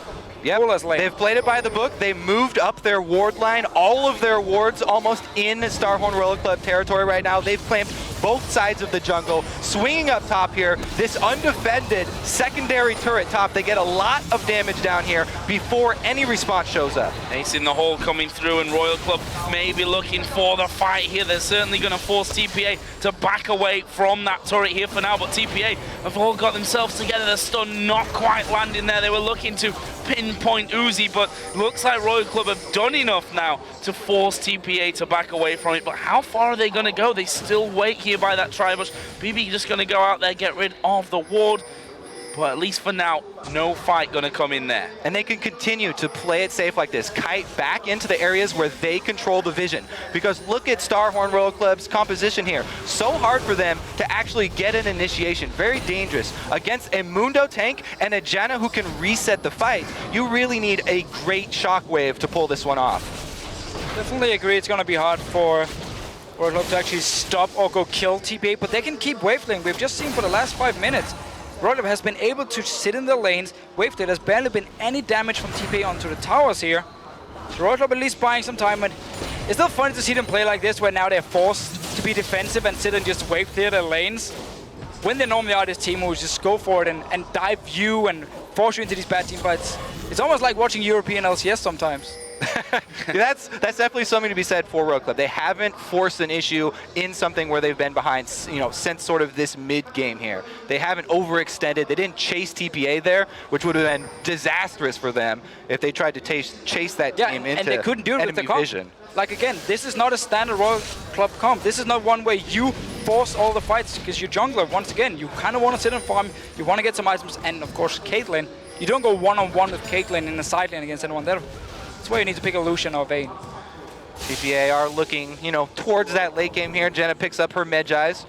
They've played it by the book. They moved up their ward line. All of their wards almost in Starhorn Royal Club territory right now. They've claimed both sides of the jungle. Swinging up top here, this undefended secondary turret top. They get a lot of damage down here before any response shows up. Ace in the hole coming through, and Royal Club may be looking for the fight here. They're certainly going to force TPA to back away from that turret here for now, but TPA have all got themselves together. The stun not quite landing there. They were looking to pinpoint Uzi, but looks like Royal Club have done enough now to force TPA to back away from it. But how far are they going to go? They still wait here by that Tribush. BB just going to go out there, get rid of the ward. But at least for now, no fight gonna come in there. And they can continue to play it safe like this. Kite back into the areas where they control the vision. Because look at Starhorn Royal Club's composition here. So hard for them to actually get an initiation. Very dangerous. Against a Mundo tank and a Janna who can reset the fight, you really need a great shockwave to pull this one off. Definitely agree it's gonna be hard for Royal Club to actually stop or go kill TPA, but they can keep waveling. We've just seen for the last 5 minutes, Royal Club has been able to sit in the lanes. Wavelet has barely been any damage from TPA onto the towers here. So Royal Club at least buying some time, and it's still funny to see them play like this, where now they're forced to be defensive and sit and just wave clear their lanes. When they normally are this team who just go for it and dive you and force you into these bad team fights. It's almost like watching European LCS sometimes. That's definitely something to be said for Royal Club. They haven't forced an issue in something where they've been behind, you know, since sort of this mid-game here. They haven't overextended. They didn't chase TPA there, which would have been disastrous for them if they tried to chase that team into and they couldn't do it with the comp. vision. Like again, this is not a standard Royal Club comp. This is not one where you force all the fights because you're jungler. Once again, you kind of want to sit and farm. You want to get some items, and of course, Caitlyn. You don't go one-on-one with Caitlyn in the side lane against anyone there. That's why you need to pick a Lucian or Vayne. TPA are looking, you know, towards that late game here. Janna picks up her Medjais,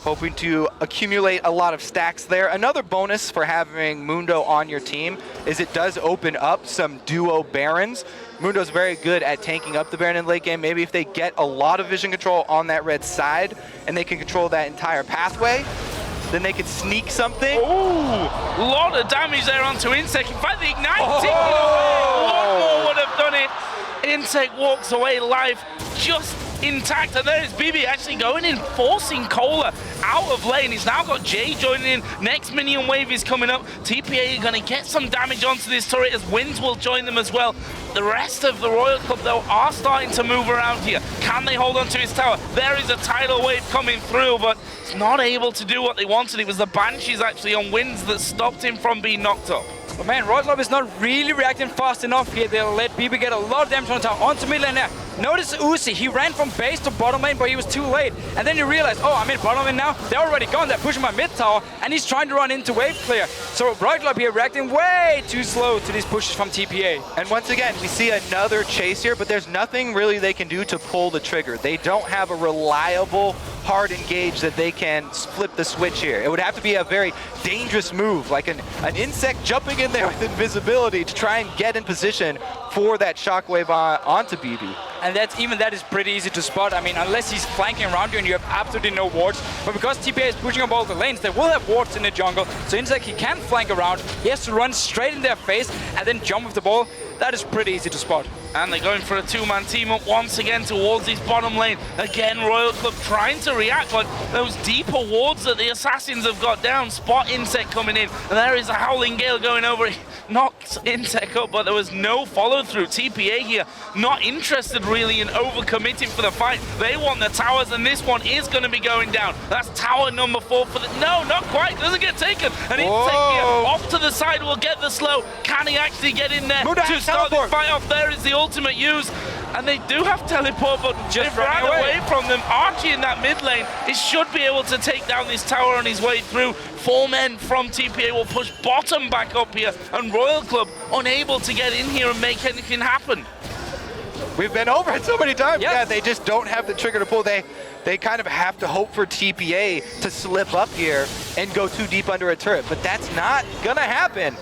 hoping to accumulate a lot of stacks there. Another bonus for having Mundo on your team is it does open up some duo Barons. Mundo's very good at tanking up the Baron in late game. Maybe if they get a lot of vision control on that red side and they can control that entire pathway, then they could sneak something. Ooh, a lot of damage there onto Insec. In fact, the Ignite ticking away. One more would have done it. Insec walks away live, just intact. And there is BB actually going in, forcing Kohler out of lane. He's now got Jay joining in. Next minion wave is coming up. TPA are going to get some damage onto this turret as Winds will join them as well. The rest of the Royal Club, though, are starting to move around here. Can they hold on to his tower? There is a tidal wave coming through, but it's not able to do what they wanted. It was the Banshees actually on Winds that stopped him from being knocked up. But man, Royal Club is not really reacting fast enough here. They'll let BB get a lot of damage on the tower. Onto mid lane there. Notice Uzi, he ran from base to bottom lane, but he was too late. And then you realize, oh, I'm in bottom lane now. They're already gone. They're pushing my mid tower, and he's trying to run into wave clear. So Royal Club here reacting way too slow to these pushes from TPA. And once again, we see another chase here, but there's nothing really they can do to pull the trigger. They don't have a reliable hard engage that they can flip the switch here. It would have to be a very dangerous move, like an insect jumping in there with invisibility to try and get in position for that shockwave onto BB. And that is pretty easy to spot. I mean, unless he's flanking around you and you have absolutely no wards. But because TPA is pushing up all the lanes, they will have wards in the jungle. So Insec, he can flank around. He has to run straight in their face and then jump with the ball. That is pretty easy to spot. And they're going for a two-man team up once again towards this bottom lane. Again, Royal Club trying to react, but those deeper wards that the Assassins have got down. Spot Insect coming in, and there is a Howling Gale going over. He knocks Insect up, but there was no follow-through. TPA here not interested really in overcommitting for the fight. They want the towers, and this one is going to be going down. That's tower number 4 for the... No, not quite. Doesn't get taken. And Insect here off to the side will get the slow. Can he actually get in there to start the fight off? There is the ultimate use, and they do have teleport, but just ran away from them. Archie in that mid lane, he should be able to take down this tower on his way through. 4 men from TPA will push bottom back up here, and Royal Club unable to get in here and make anything happen. We've been over it so many times. Yeah, they just don't have the trigger to pull. They kind of have to hope for TPA to slip up here and go too deep under a turret, but that's not gonna happen.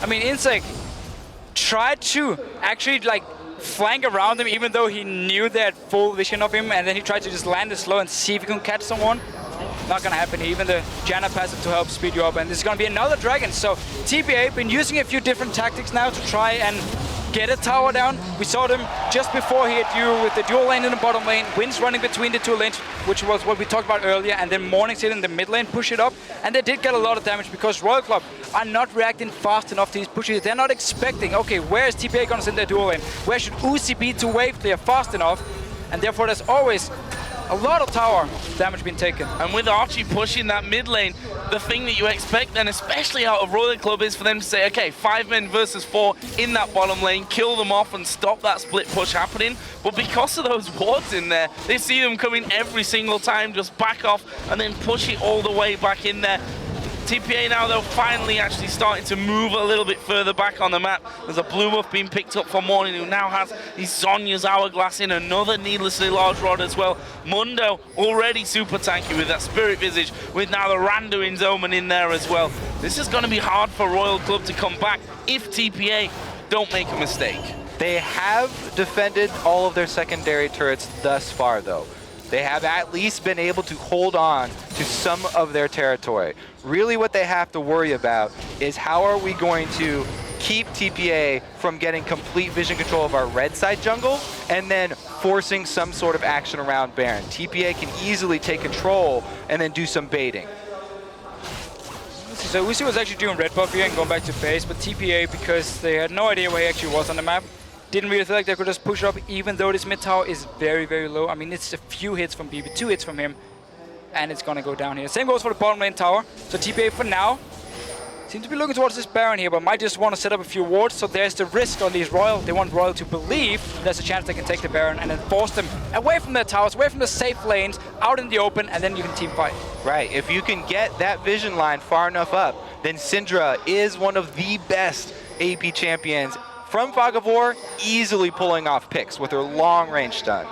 I mean, Insec tried to actually like flank around him, even though he knew they had full vision of him, and then he tried to just land it slow and see if he can catch someone. Not gonna happen. Even the Janna passive to help speed you up, and this is gonna be another dragon. So TPA been using a few different tactics now to try and get a tower down. We saw them just before he hit you with the dual lane in the bottom lane, Winds running between the 2 lanes, which was what we talked about earlier, and then Morning's hit in the mid lane, push it up, and they did get a lot of damage because Royal Club are not reacting fast enough to these pushes. They're not expecting, okay, where is TPA gonna send their dual lane? Where should Uzi be to wave clear fast enough? And therefore there's always a lot of tower damage being taken. And with Archie pushing that mid lane, the thing that you expect then, especially out of Royal Club, is for them to say, okay, 5 men versus 4 in that bottom lane, kill them off and stop that split push happening. But because of those wards in there, they see them coming every single time, just back off and then push it all the way back in there. TPA now, though, finally actually starting to move a little bit further back on the map. There's a blue buff being picked up for Morning, who now has his Zhonya's Hourglass in, another needlessly large rod as well. Mundo already super tanky with that Spirit Visage, with now the Randuin's Omen in there as well. This is going to be hard for Royal Club to come back if TPA don't make a mistake. They have defended all of their secondary turrets thus far, though. They have at least been able to hold on to some of their territory. Really what they have to worry about is how are we going to keep TPA from getting complete vision control of our red side jungle and then forcing some sort of action around Baron. TPA can easily take control and then do some baiting. So WC was actually doing red buff here and going back to base, but TPA, because they had no idea where he actually was on the map, didn't really feel like they could just push up, even though this mid tower is very, very low. I mean, it's a few hits from BB, 2 hits from him, and it's gonna go down here. Same goes for the bottom lane tower. So TPA for now seems to be looking towards this Baron here, but might just want to set up a few wards. So there's the risk on these Royal. They want Royal to believe there's a chance they can take the Baron and then force them away from their towers, away from the safe lanes, out in the open, and then you can team fight. Right, if you can get that vision line far enough up, then Syndra is one of the best AP champions from Fog of War, easily pulling off picks with her long-range stun.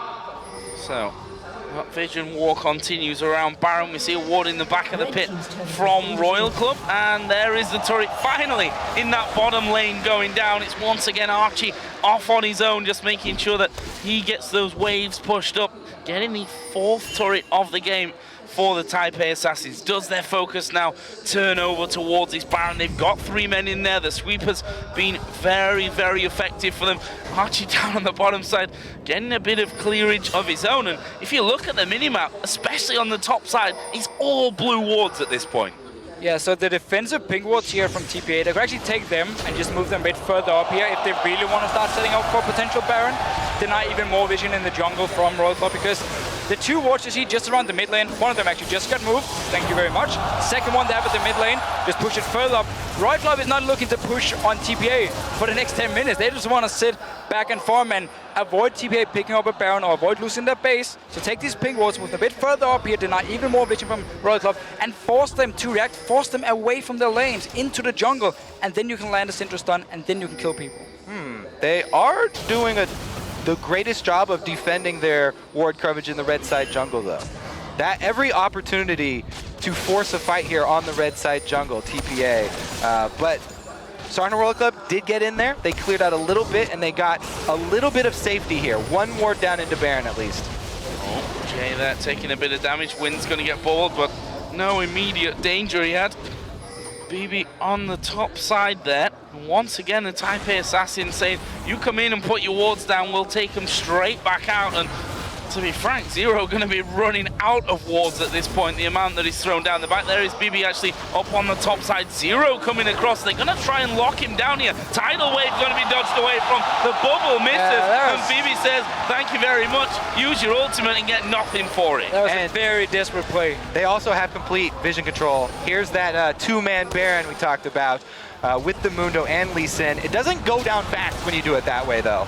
So, that vision war continues around Baron. We see a ward in the back of the pit from Royal Club, and there is the turret finally in that bottom lane going down. It's once again Archie off on his own, just making sure that he gets those waves pushed up, getting the 4th turret of the game for the Taipei Assassins. Does their focus now turn over towards this Baron? They've got 3 men in there. The sweeper's been very, very effective for them. Archie down on the bottom side, getting a bit of clearage of his own. And if you look at the minimap, especially on the top side, it's all blue wards at this point. Yeah, so the defensive pink wards here from TPA, they could actually take them and just move them a bit further up here if they really want to start setting up for potential Baron. Deny even more vision in the jungle from Royal Club, because the 2 wards you see just around the mid lane, one of them actually just got moved, thank you very much. Second one they have at the mid lane, just push it further up. Royal Club is not looking to push on TPA for the next 10 minutes. They just want to sit back and farm and avoid TPA picking up a Baron or avoid losing their base. So take these pink wards, move them a bit further up here, deny even more vision from Royal Club, and force them to react, force them away from their lanes into the jungle, and then you can land a Syndra stun, and then you can kill people. They are doing the greatest job of defending their ward coverage in the red side jungle, though. That every opportunity to force a fight here on the red side jungle, TPA, but Starhorn Royal Club did get in there. They cleared out a little bit, and they got a little bit of safety here. 1 ward down into Baron, at least. Oh, Jay there taking a bit of damage. Wynn's going to get balled, but no immediate danger he had. BB on the top side there. And once again, the Taipei Assassin saying, you come in and put your wards down, we'll take them straight back out. And to be frank, Zero going to be running out of wards at this point, the amount that he's thrown down. The back there is BB actually up on the top side. Zero coming across. They're going to try and lock him down here. Tidal Wave going to be dodged away from the bubble. Misses. And BB says, thank you very much. Use your ultimate and get nothing for it. That was a very desperate play. They also have complete vision control. Here's that 2-man Baron we talked about with the Mundo and Lee Sin. It doesn't go down fast when you do it that way, though.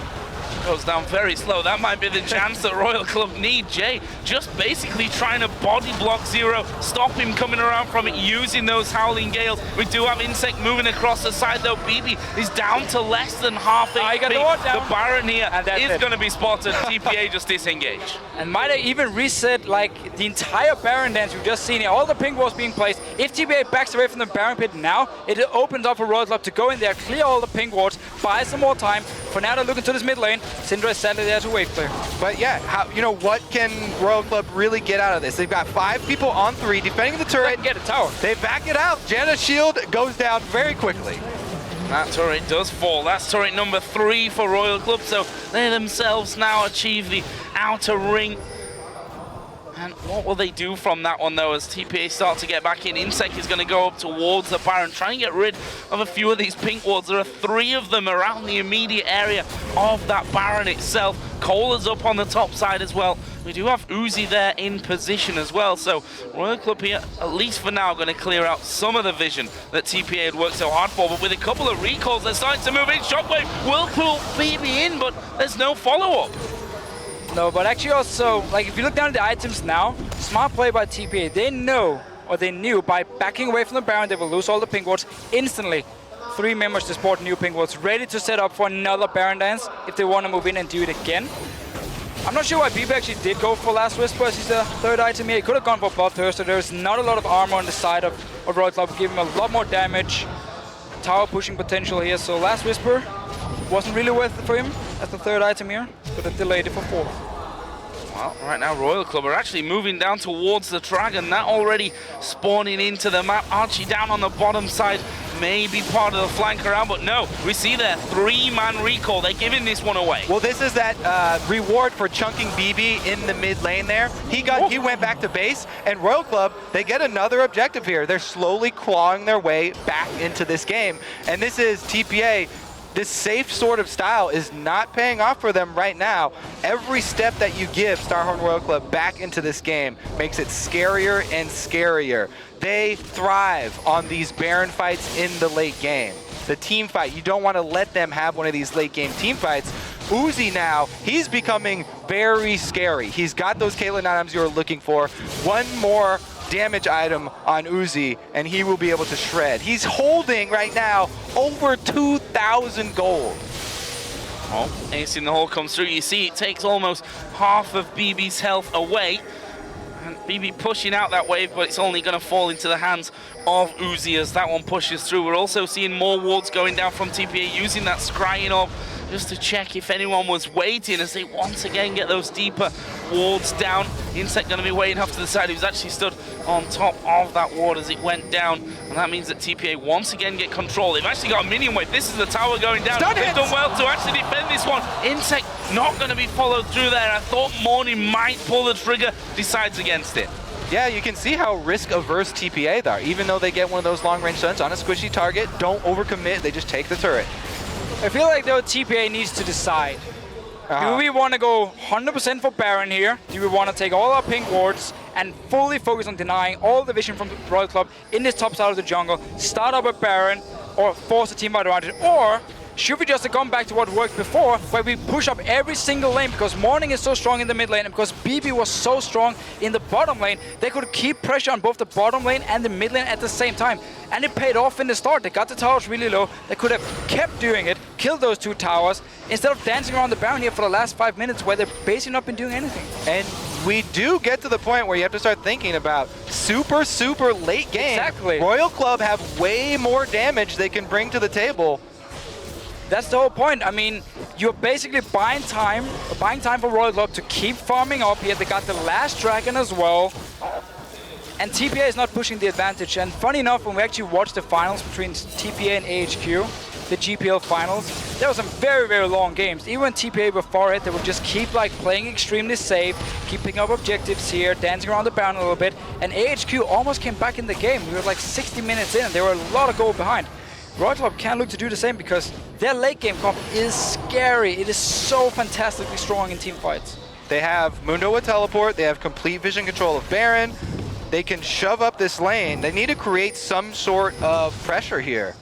Goes down very slow. That might be the chance that Royal Club need. Jay just basically trying to body block Zero, stop him coming around from it, using those Howling Gales. We do have Insect moving across the side, though. BB is down to less than half HP. The Baron here is going to be spotted. TPA just disengage. And might have even reset like the entire Baron dance we've just seen here. All the pink walls being placed. If TPA backs away from the Baron pit now, it opens up for Royal Club to go in there, clear all the pink wards, buy some more time. For now, they're looking to this mid lane. Syndra is sadly there to wave clear. But yeah, what can Royal Club really get out of this? They've got 5 people on 3 defending the turret. Get a tower. They back it out. Janna's shield goes down very quickly. That turret does fall. That's turret number 3 for Royal Club. So they themselves now achieve the outer ring. And what will they do from that one, though, as TPA start to get back in? Insect is going to go up towards the Baron, trying to get rid of a few of these pink wards. There are 3 of them around the immediate area of that Baron itself. Cole is up on the top side as well. We do have Uzi there in position as well. So Royal Club here, at least for now, going to clear out some of the vision that TPA had worked so hard for. But with a couple of recalls, they're starting to move in. Shockwave will pull BB in, but there's no follow-up. No, but actually also, like if you look down at the items now, smart play by TPA. They know or they knew by backing away from the Baron, they will lose all the pink wards instantly. 3 members to support new pink wards, ready to set up for another Baron dance if they want to move in and do it again. I'm not sure why BB actually did go for Last Whisper as his third item here. He could have gone for Bloodthirster. There's not a lot of armor on the side of Royal Club, giving him a lot more damage. Tower pushing potential here, so Last Whisper wasn't really worth it for him as the third item here, but they delayed it for 4th. Well, right now Royal Club are actually moving down towards the Dragon. That already spawning into the map. Archie down on the bottom side, maybe part of the flank around, but no, we see their 3-man recall. They're giving this one away. Well, this is that reward for chunking BB in the mid lane there. He went back to base, and Royal Club, they get another objective here. They're slowly clawing their way back into this game, and this is TPA. This safe sort of style is not paying off for them right now. Every step that you give Starhorn Royal Club back into this game makes it scarier and scarier. They thrive on these Baron fights in the late game. The team fight, you don't want to let them have one of these late game team fights. Uzi now, he's becoming very scary. He's got those Caitlyn items you're looking for. One more damage item on Uzi, and he will be able to shred. He's holding right now over 2,000 gold. Oh, ace in the hole comes through. You see it takes almost half of BB's health away. And BB pushing out that wave, but it's only going to fall into the hands of Uzi as that one pushes through. We're also seeing more wards going down from TPA, using that scrying orb just to check if anyone was waiting as they once again get those deeper wards down. Insect going to be waiting off to the side. He was actually stood on top of that ward as it went down, and that means that TPA once again get control. They've actually got a minion wave. This is the tower going down. They've done well to actually defend this one. Insect not going to be followed through there. I thought Morning might pull the trigger, decides against it. Yeah, you can see how risk-averse TPA they are. Even though they get one of those long-range stuns on a squishy target, don't overcommit, they just take the turret. I feel like though TPA needs to decide. Do we want to go 100% for Baron here? Do we want to take all our pink wards and fully focus on denying all the vision from the Royal Club in this top side of the jungle, start up a Baron, or force a team fight around it? Or should we just have gone back to what worked before, where we push up every single lane because Morning is so strong in the mid lane and because BB was so strong in the bottom lane, they could keep pressure on both the bottom lane and the mid lane at the same time. And it paid off in the start. They got the towers really low. They could have kept doing it, killed those 2 towers, instead of dancing around the Baron here for the last 5 minutes where they're basically not been doing anything. And we do get to the point where you have to start thinking about super late game. Exactly. Royal Club have way more damage they can bring to the table. That's the whole point. I mean, you're basically buying time for Royal Club to keep farming up here. They got the last Dragon as well. And TPA is not pushing the advantage. And funny enough, when we actually watched the finals between TPA and AHQ, the GPL finals, there were some very long games. Even when TPA were far ahead, they would just keep playing extremely safe, keep picking up objectives here, dancing around the Baron a little bit. And AHQ almost came back in the game. We were like 60 minutes in, and they were a lot of goal behind. Royal Club can't look to do the same because their late game comp is scary. It is so fantastically strong in team fights. They have Mundo with teleport, they have complete vision control of Baron, they can shove up this lane. They need to create some sort of pressure here.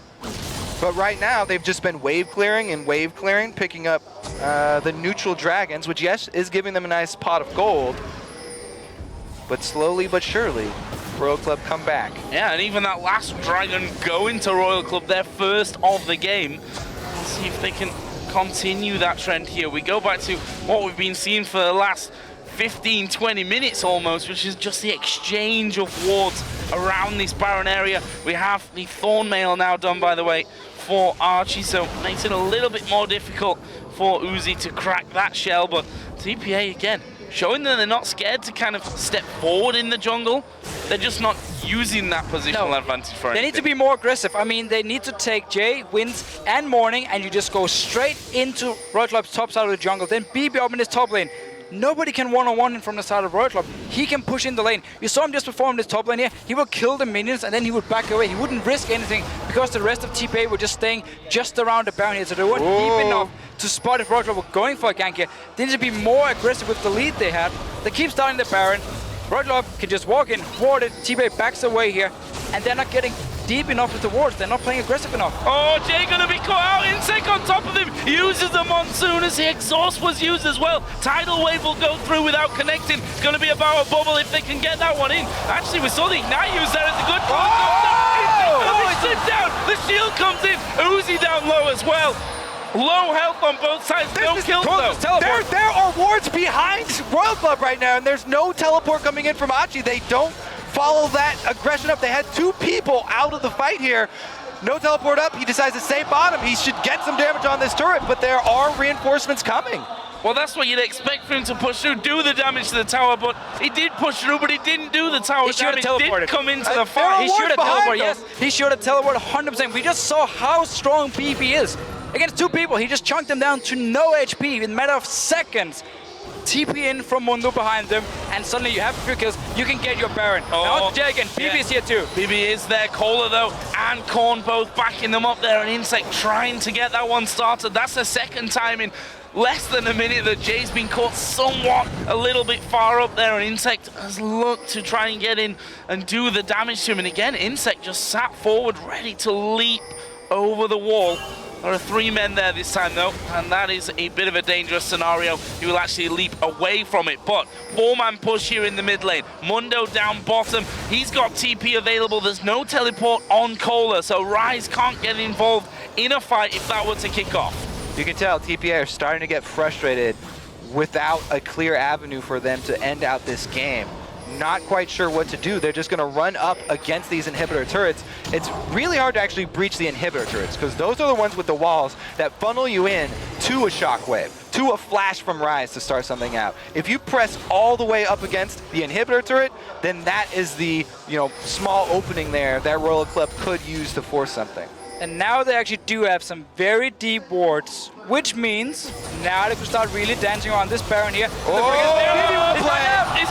But right now, they've just been wave clearing, picking up the neutral dragons, which yes, is giving them a nice pot of gold. But slowly but surely, Royal Club come back. Yeah, and even that last dragon going to Royal Club, their first of the game. Let's see if they can continue that trend here. We go back to what we've been seeing for the last 15, 20 minutes almost, which is just the exchange of wards around this Baron area. We have the Thorn Mail now done, by the way, for Archie, so it makes it a little bit more difficult for Uzi to crack that shell, but TPA again, showing that they're not scared to kind of step forward in the jungle. They're just not using that positional advantage for anything. They need to be more aggressive. I mean, they need to take Jay, Wins, and Morning, and you just go straight into Royal Club's top side of the jungle. Then BB up in his top lane. Nobody can one-on-one him from the side of Royal Club. He can push in the lane. You saw him just before in this top lane here. He would kill the minions and then he would back away. He wouldn't risk anything because the rest of TPA were just staying just around the Baron here. So they weren't deep enough to spot if Royal Club were going for a gank here. They need to be more aggressive with the lead they had. They keep starting the Baron. Royal Club can just walk in, ward it. TPA backs away here. And they're not getting deep enough with the wards. They're not playing aggressive enough. Oh, Jay gonna be caught out. Insect on top of him. Uses the Monsoon as the exhaust was used as well. Tidal Wave will go through without connecting. It's gonna be about a bubble if they can get that one in. Actually, we saw the Ignite use there as a good call. Sit down. The shield comes in. Uzi down low as well. Low health on both sides. No kills though. There are wards behind Royal Club right now, and there's no teleport coming in from Achi. They don't follow that aggression up. They had 2 people out of the fight here. No teleport up. He decides to stay bottom. He should get some damage on this turret, but there are reinforcements coming. Well, that's what you'd expect for him to push through, do the damage to the tower, but he did push through, but he didn't do the tower damage. He did come into the fight. He should have teleported, yes. He should have teleported 100%. We just saw how strong BB is. Against 2 people, he just chunked them down to no HP in a matter of seconds. TP in from Mundo behind them, and suddenly you have a few kills. You can get your Baron. Now it's Jay again. BB is here too. BB is there. Kohler though, and Korn both backing them up there, and Insect trying to get that one started. That's the second time in less than a minute that Jay's been caught somewhat a little bit far up there, and Insect has looked to try and get in and do the damage to him. And again, Insect just sat forward, ready to leap over the wall. There are 3 men there this time though, and that is a bit of a dangerous scenario. He will actually leap away from it, but 4-man push here in the mid lane. Mundo down bottom. He's got TP available. There's no teleport on Kohler, so Rise can't get involved in a fight if that were to kick off. You can tell TPA are starting to get frustrated without a clear avenue for them to end out this game. Not quite sure what to do. They're just going to run up against these inhibitor turrets. It's really hard to actually breach the inhibitor turrets because those are the ones with the walls that funnel you in to a shockwave, to a flash from Rise to start something out. If you press all the way up against the inhibitor turret, then that is the small opening there that Royal Club could use to force something. And now they actually do have some very deep wards, which means now they can start really dancing on this Baron here. He's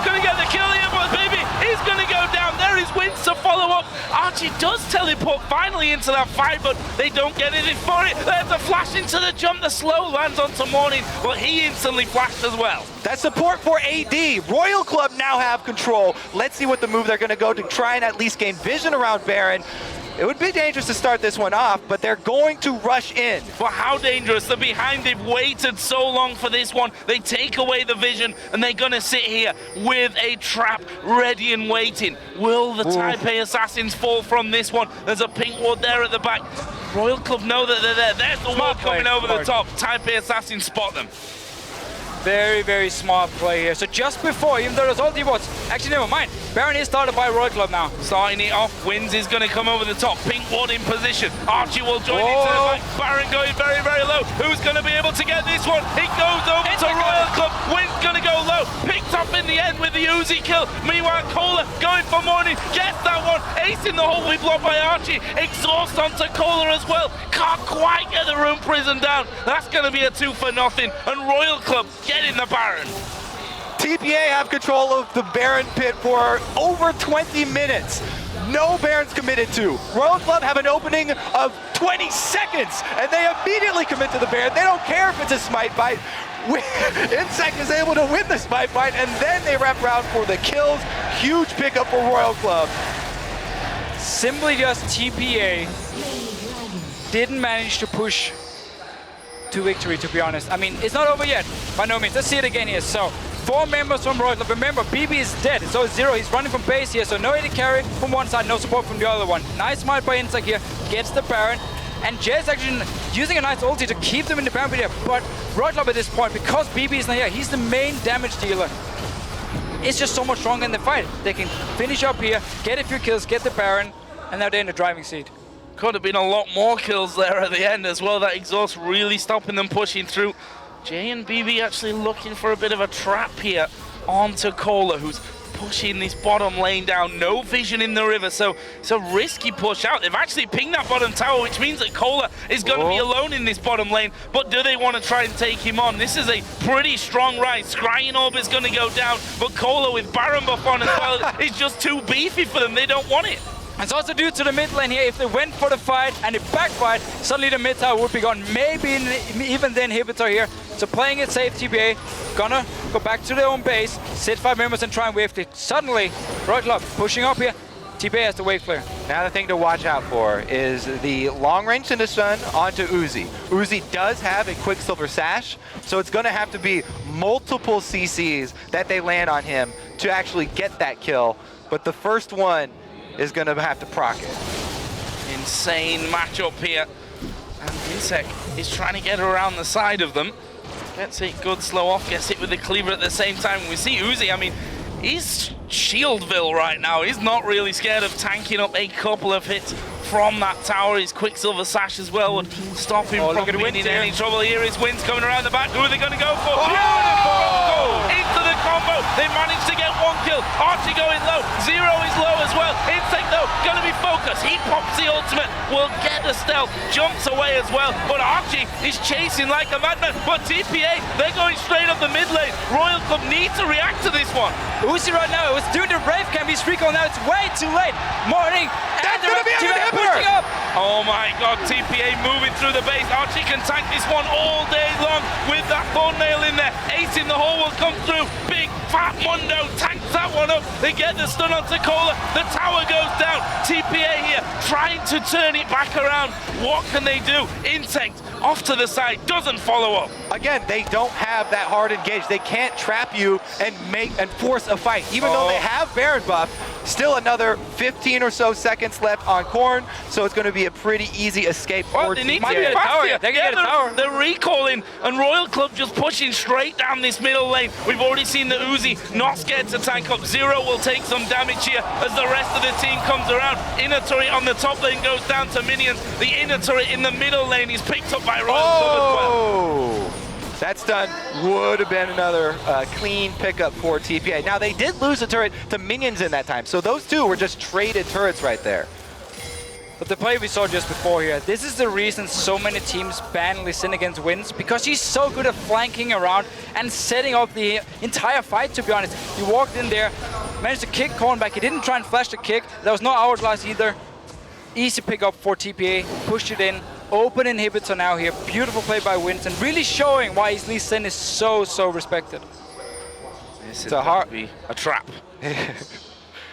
going to get the kill here, but baby, he's going to go down. There is Wins to follow up. Archie does teleport finally into that fight, but they don't get it in for it. There's a flash into the jump. The slow lands onto Morning, but he instantly flashed as well. That support for AD. Royal Club now have control. Let's see what the move they're going to go to try and at least gain vision around Baron. It would be dangerous to start this one off, but they're going to rush in. But how dangerous? The behind, they've waited so long for this one. They take away the vision, and they're going to sit here with a trap ready and waiting. Will the Taipei Assassins fall from this one? There's a pink ward there at the back. Royal Club know that they're there. There's the ward coming over the top. Taipei Assassins spot them. Very, very smart play here. So just before, even though there's all the wards, actually never mind. Baron is started by Royal Club now. Starting it off, Wins is going to come over the top. Pink ward in position. Archie will join into the back. Baron going very, very low. Who's going to be able to get this one? It goes over to Royal Club. Wins going to go low. Picked up in the end with the Uzi kill. Meanwhile, Kohler going for Morning. Gets that one. Ace in the hole. We blocked by Archie. Exhaust onto Kohler as well. Can't quite get the Rune Prison down. That's going to be a 2-0. And Royal Club getting the Baron. TPA have control of the Baron pit for over 20 minutes. No Barons committed to. Royal Club have an opening of 20 seconds, and they immediately commit to the Baron. They don't care if it's a smite fight. Insect is able to win the smite fight, and then they wrap around for the kills. Huge pickup for Royal Club. Simply just TPA didn't manage to push to victory, to be honest. I mean, it's not over yet, by no means. Let's see it again here. So, 4 members from Royal Club. Remember, BB is dead, so it's 0. He's running from base here, so no AD carry from one side, no support from the other one. Nice smite by Insect here, gets the Baron. And Jay's actually using a nice ulti to keep them in the Baron pit here. But Royal Club at this point, because BB is not here, he's the main damage dealer. It's just so much stronger in the fight. They can finish up here, get a few kills, get the Baron, and now they're in the driving seat. Could have been a lot more kills there at the end as well. That exhaust really stopping them pushing through. Jay and BB actually looking for a bit of a trap here onto Kohler, who's pushing this bottom lane down. No vision in the river, so it's a risky push out. They've actually pinged that bottom tower, which means that Kohler is going to be alone in this bottom lane. But do they want to try and take him on? This is a pretty strong ride. Scrying Orb is going to go down, but Kohler with Baron buff on as well is just too beefy for them. They don't want it. And so also due to the mid lane here, if they went for the fight and it backfired, suddenly the mid tower would be gone. Maybe even the inhibitor here. So playing it safe, TPA gonna go back to their own base, sit 5 members and try and wave it. Suddenly, Royal Club pushing up here. TPA has the wave clear. Now the thing to watch out for is the long range into stun onto Uzi. Uzi does have a Quicksilver sash, so it's going to have to be multiple CCs that they land on him to actually get that kill. But the first one is going to have to proc it. Insane matchup here. And Insec is trying to get around the side of them. Gets it good, slow off, gets it with the cleaver at the same time. We see Uzi, I mean, he's Shieldville right now. He's not really scared of tanking up a couple of hits from that tower. His Quicksilver sash as well would stop him from being in any trouble. Here is Wins coming around the back. Who are they going to go for? Beautiful! Into the combo. They managed to get one kill. Archie going low. Zero is low as well. Insect though, going to be focused. He pops the ultimate. Will get the stealth. Jumps away as well. But Archie is chasing like a madman. But TPA, they're going straight up the mid lane. Royal Club need to react to this one. Uzi right now is doing the Brave Camp. He's recall now. It's way too late. Morning. That's going to be a pushing up. Oh my god, TPA moving through the base. Archie can tank this one all day long with that Thornnail in there. Ace in the hole will come through. Big fat Mundo tanks that one up. They get the stun onto Cola. The tower goes down. TPA here trying to turn it back around. What can they do? Insect off to the side, doesn't follow up. Again, they don't have that hard engage. They can't trap you and force a fight. Even though they have Baron buff, still another 15 or so seconds left on Korn, so it's going to be a pretty easy escape for they TPA. need to get a tower. They can get a tower. They're recalling, and Royal Club just pushing straight down this middle lane. We've already seen the Uzi not scared to tank up. Zero will take some damage here as the rest of the team comes around. Inner turret on the top lane goes down to minions. The inner turret in the middle lane is picked up by Royal Club as well. That stun would have been another clean pickup for TPA. Now, they did lose a turret to minions in that time, so those two were just traded turrets right there. But the play we saw just before here, this is the reason so many teams ban Lee Sin against Wins, because he's so good at flanking around and setting up the entire fight, to be honest. He walked in there, managed to kick Korn back. He didn't try and flash the kick. There was no hourglass either. Easy pickup for TPA, pushed it in. Open inhibitor now here. Beautiful play by Wins, and really showing why his Lee Sin is so respected. This is going to be a trap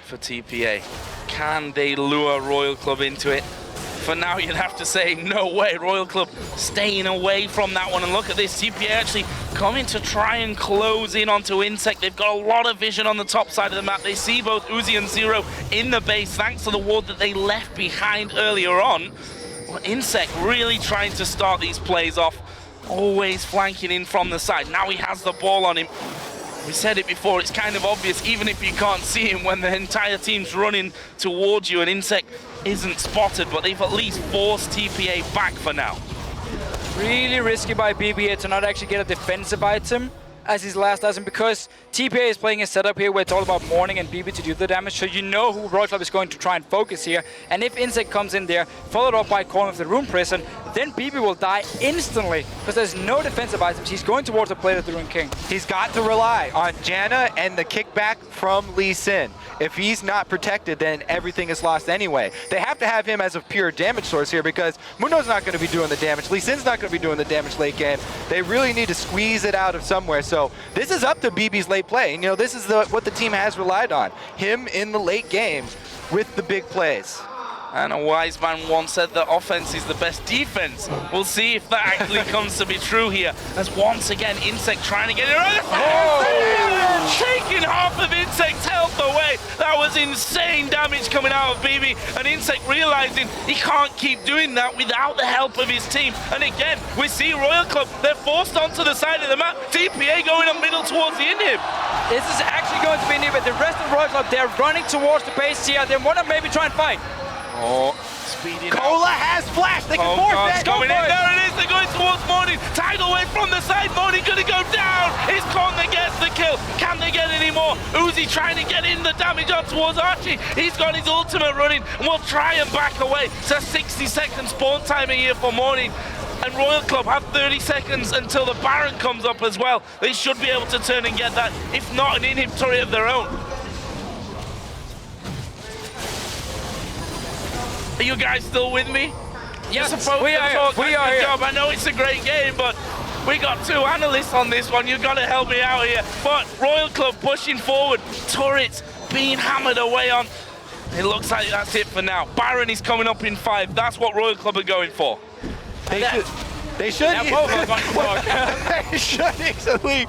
for TPA. Can they lure Royal Club into it? For now, you'd have to say, no way. Royal Club staying away from that one. And look at this, TPA actually coming to try and close in onto Insect. They've got a lot of vision on the top side of the map. They see both Uzi and Zero in the base, thanks to the ward that they left behind earlier on. Well, Insect really trying to start these plays off, always flanking in from the side. Now he has the ball on him. We said it before, it's kind of obvious, even if you can't see him, when the entire team's running towards you and Insect isn't spotted, but they've at least forced TPA back for now. Really risky by BB to not actually get a defensive item as his last item, because TPA is playing a setup here where it's all about Morning and BB to do the damage, so you know who Royal Club is going to try and focus here. And if Insect comes in there, followed up by Korn of the Rune Prison, then BB will die instantly, because there's no defensive items. He's going towards the plate of the Rune King. He's got to rely on Janna and the kickback from Lee Sin. If he's not protected, then everything is lost anyway. They have to have him as a pure damage source here, because Mundo's not going to be doing the damage. Lee Sin's not going to be doing the damage late game. They really need to squeeze it out of somewhere. So this is up to BB's late play. And, you know, this is what the team has relied on. Him in the late game with the big plays. And a wise man once said that offense is the best defense. We'll see if that actually comes to be true here. As once again, Insect trying to get it right. Taking half of Insect's health away. That was insane damage coming out of BB. And Insect realizing he can't keep doing that without the help of his team. And again, we see Royal Club, they're forced onto the side of the map. TPA going up middle towards the inhib. This is actually going to be inhib. The rest of Royal Club, they're running towards the base here. They want to maybe try and fight. Oh, speeding Cola has flash. They can force that. Going in. There it is. They're going towards Morning. Tidal wave from the side. Morning going to go down. It's Korn that gets the kill. Can they get any more? Uzi trying to get in the damage on towards Archie. He's got his ultimate running and will try and back away. It's a 60-second spawn timer here for Morning. And Royal Club have 30 seconds until the Baron comes up as well. They should be able to turn and get that, if not an inhib turret of their own. Are you guys still with me? Yes, we are. We are here. I know it's a great game, but we got two analysts on this one. You've got to help me out here. But Royal Club pushing forward. Turrets being hammered away on. It looks like that's it for now. Baron is coming up in 5. That's what Royal Club are going for. They should easily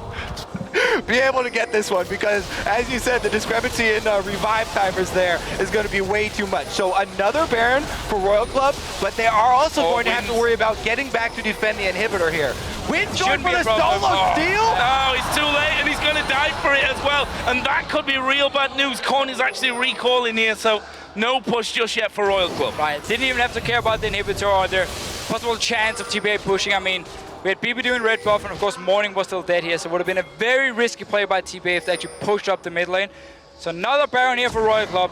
be able to get this one because, as you said, the discrepancy in revive timers there is going to be way too much. So another Baron for Royal Club, but they are also going to have to worry about getting back to defend the inhibitor here. Wins going for the solo steal? Oh, he's too late and he's going to die for it as well. And that could be real bad news. Korn is actually recalling here, so no push just yet for Royal Club. Right, didn't even have to care about the inhibitor or the possible chance of TPA pushing. I mean, we had BB doing red buff, and of course Morning was still dead here, so it would have been a very risky play by TPA if they actually pushed up the mid lane. So another Baron here for Royal Club.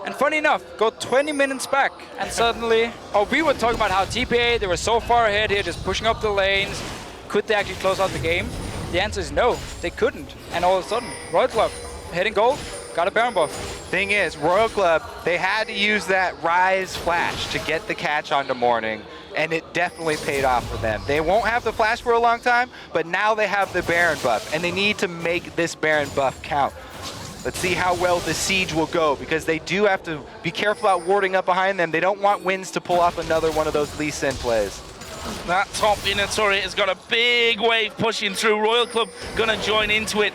And funny enough, go 20 minutes back, and suddenly, we were talking about how TPA, they were so far ahead here, just pushing up the lanes. Could they actually close out the game? The answer is no, they couldn't. And all of a sudden, Royal Club, heading goal, got a Baron buff. Thing is, Royal Club, they had to use that Rise flash to get the catch onto Morning, and it definitely paid off for them. They won't have the flash for a long time, but now they have the Baron buff, and they need to make this Baron buff count. Let's see how well the siege will go, because they do have to be careful about warding up behind them. They don't want Wins to pull off another one of those Lee Sin plays. That top inner turret has got a big wave pushing through. Royal Club gonna join into it.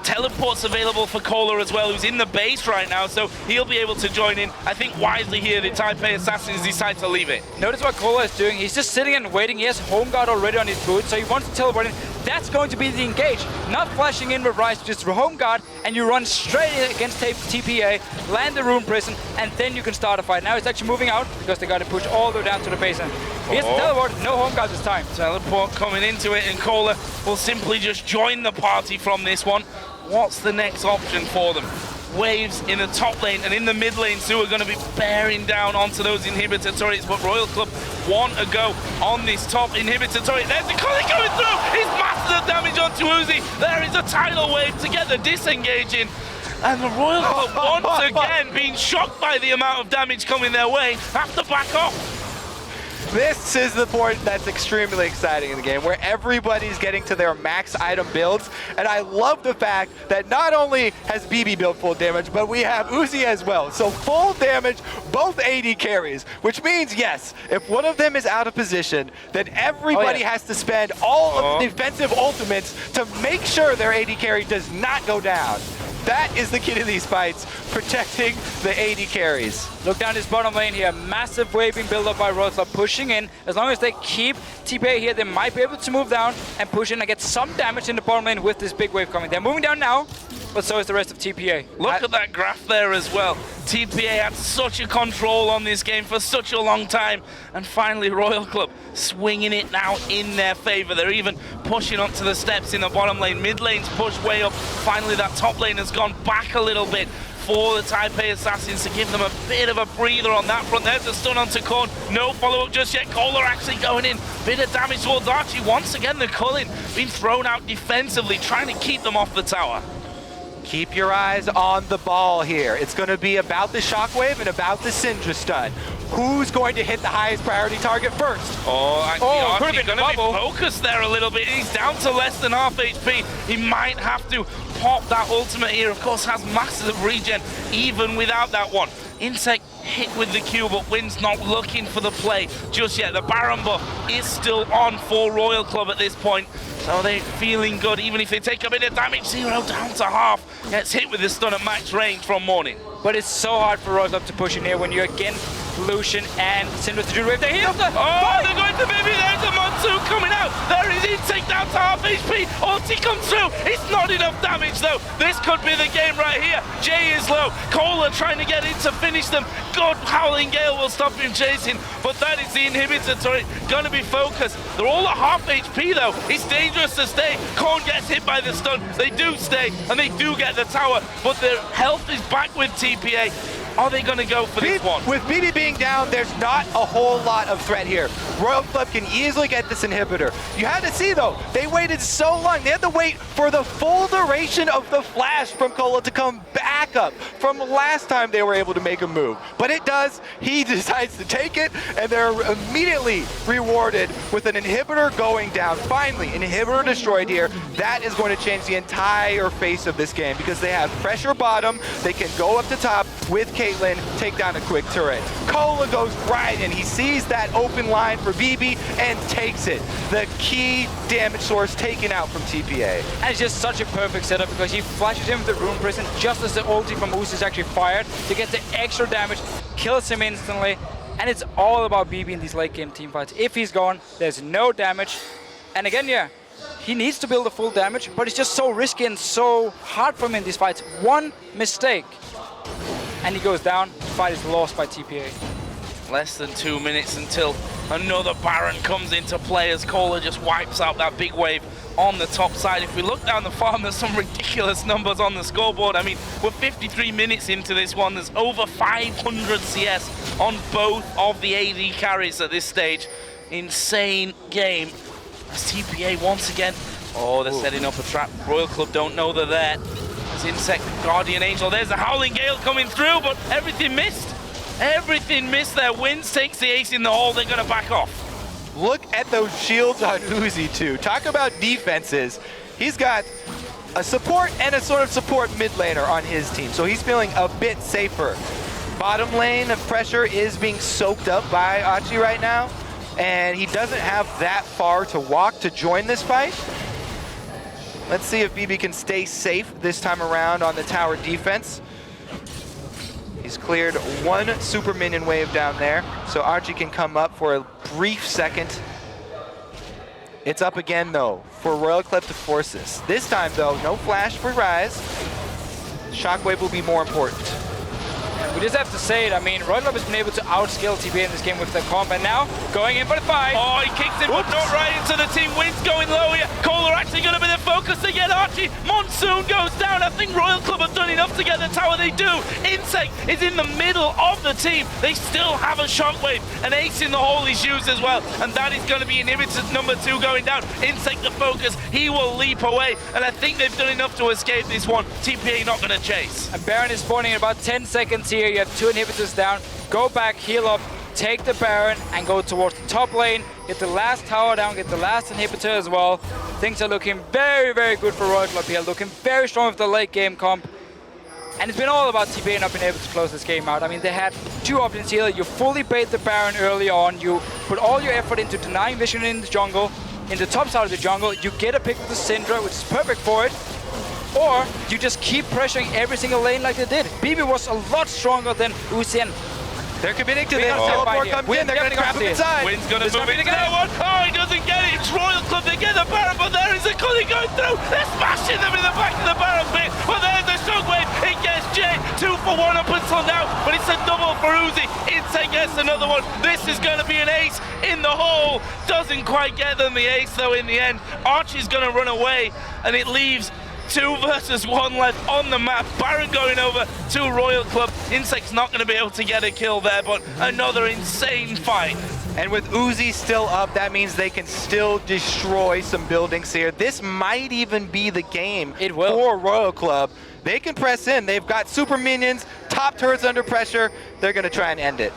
Teleport's available for Kohler as well, who's in the base right now, so he'll be able to join in. I think wisely here, the Taipei Assassins decide to leave it. Notice what Kohler is doing. He's just sitting and waiting. He has Home Guard already on his boot, so he wants to teleport in. That's going to be the engage. Not flashing in with Rise, just Home Guard, and you run straight in against TPA, land the Rune Prison, and then you can start a fight. Now he's actually moving out, because they got to push all the way down to the base. And here's the teleport, no Home Guard this time. Teleport coming into it, and Kohler will simply just join the party from this one. What's the next option for them? Waves in the top lane and in the mid lane, so are going to be bearing down onto those inhibitor turrets, but Royal Club want to go on this top inhibitor turret. There's the Cully going through! He's mastered the damage onto Uzi. There is a tidal wave together, disengaging. And the Royal Club once again being shocked by the amount of damage coming their way, have to back off. This is the point that's extremely exciting in the game, where everybody's getting to their max item builds, and I love the fact that not only has BB built full damage, but we have Uzi as well. So full damage, both AD carries, which means, yes, if one of them is out of position, then everybody has to spend all of the defensive ultimates to make sure their AD carry does not go down. That is the key to these fights, protecting the AD carries. Look down this bottom lane here, massive wave being built up by Royal Club, pushing in. As long as they keep TPA here, they might be able to move down and push in and get some damage in the bottom lane with this big wave coming. They're moving down now, but so is the rest of TPA. Look at that graph there as well. TPA had such a control on this game for such a long time, and finally Royal Club swinging it now in their favor. They're even pushing onto the steps in the bottom lane. Mid lane's pushed way up. Finally that top lane has gone back a little bit for the Taipei Assassins to give them a bit of a breather on that front. There's a stun onto Korn. No follow-up just yet. Kohler actually going in. Bit of damage towards Archie. Once again, the Cullen being thrown out defensively, trying to keep them off the tower. Keep your eyes on the ball here. It's going to be about the Shockwave and about the Syndra stun. Who's going to hit the highest priority target first? Archie going to be focused there a little bit. He's down to less than half HP. He might have to pop that ultimate here. Of course, has massive regen even without that one. Insect hit with the Q, but Win's not looking for the play just yet. The Baron buff is still on for Royal Club at this point, so they're feeling good. Even if they take a bit of damage, 0 down to half. Gets hit with the stun at max range from Morning. But it's so hard for Royal Club to push in here when you're again Lucian and Syndra to do wave. They're here. They're going to Bibi. There's a Monsoon coming out. There is Insect down to half HP. Ulti comes through. It's not enough damage though. This could be the game right here. Jay is low. Kohler trying to get in to finish them. Good Howling Gale will stop him chasing, but that is the inhibitor turret. Gonna be focused. They're all at half HP though. It's dangerous to stay. Korn gets hit by the stun. They do stay and they do get the tower, but their health is back with TPA. Are they going to go for this one? With BB being down, there's not a whole lot of threat here. Royal Club can easily get this inhibitor. You had to see, though, they waited so long. They had to wait for the full duration of the flash from Kola to come back up from last time they were able to make a move. But it does. He decides to take it, and they're immediately rewarded with an inhibitor going down. Finally, inhibitor destroyed here. That is going to change the entire face of this game because they have pressure bottom. They can go up to top with K Caitlyn take down a quick turret. Cola goes right in. He sees that open line for BB and takes it. The key damage source taken out from TPA. And it's just such a perfect setup because he flashes him with the Rune Prison just as the ulti from Uzi is actually fired to get the extra damage, kills him instantly. And it's all about BB in these late game team fights. If he's gone, there's no damage. And again, yeah, he needs to build the full damage, but it's just so risky and so hard for him in these fights. One mistake, and he goes down. The fight is lost by TPA. Less than 2 minutes until another Baron comes into play as Cola just wipes out that big wave on the top side. If we look down the farm, there's some ridiculous numbers on the scoreboard. I mean, we're 53 minutes into this one. There's over 500 CS on both of the AD carries at this stage. Insane game. As TPA once again, oh, they're setting up a trap. Royal Club don't know they're there. There's Insect, Guardian Angel. There's the Howling Gale coming through, but everything missed. Everything missed there. Wins takes the ace in the hole. They're going to back off. Look at those shields on Uzi too. Talk about defenses. He's got a support and a sort of support mid laner on his team, so he's feeling a bit safer. Bottom lane pressure is being soaked up by Achi right now, and he doesn't have that far to walk to join this fight. Let's see if BB can stay safe this time around on the tower defense. He's cleared one super minion wave down there, so Archie can come up for a brief second. It's up again though for Royal Club to force this. This time though, no flash for Rise. Shockwave will be more important. We just have to say it, I mean, Royal Club has been able to outskill TPA in this game with their comp, and now going in for the fight. Oh, he kicks it, but not right into the team. Wind's going low here. Kohler actually going to be the focus to get Archie. Monsoon goes down. I think Royal Club have done enough to get the tower. They do. Insect is in the middle of the team. They still have a shockwave. An ace in the hole is used as well, and that is going to be inhibitor number 2 going down. Insect the focus. He will leap away, and I think they've done enough to escape this one. TPA not going to chase. And Baron is spawning in about 10 seconds here. You have 2 inhibitors down. Go back, heal up, take the Baron, and go towards the top lane. Get the last tower down, get the last inhibitor as well. Things are looking very, very good for Royal Club here. Looking very strong with the late game comp. And it's been all about TPA not being able to close this game out. I mean, they had 2 options here. You fully bait the Baron early on. You put all your effort into denying vision in the jungle. In the top side of the jungle, you get a pick with the Syndra, which is perfect for it. Or you just keep pressuring every single lane like they did. BB was a lot stronger than Uzi. They're committing to this. Teleport comes in. They're going to trap him inside. Wind's going to move into that one. Oh, he doesn't get it. It's Royal Club. They get the Baron, but there is a Cully going through. They're smashing them in the back of the Baron pit. But there's the shockwave. It gets Jay. 2 for 1 up until now. But it's a double for Uzi. Insect gets another one. This is going to be an ace in the hole. Doesn't quite get them the ace, though, in the end. Archie's going to run away, and it leaves 2 versus 1 left on the map. Baron going over to Royal Club. Insect's not going to be able to get a kill there, but another insane fight. And with Uzi still up, that means they can still destroy some buildings here. This might even be the game for Royal Club. They can press in. They've got super minions, top turrets under pressure. They're going to try and end it.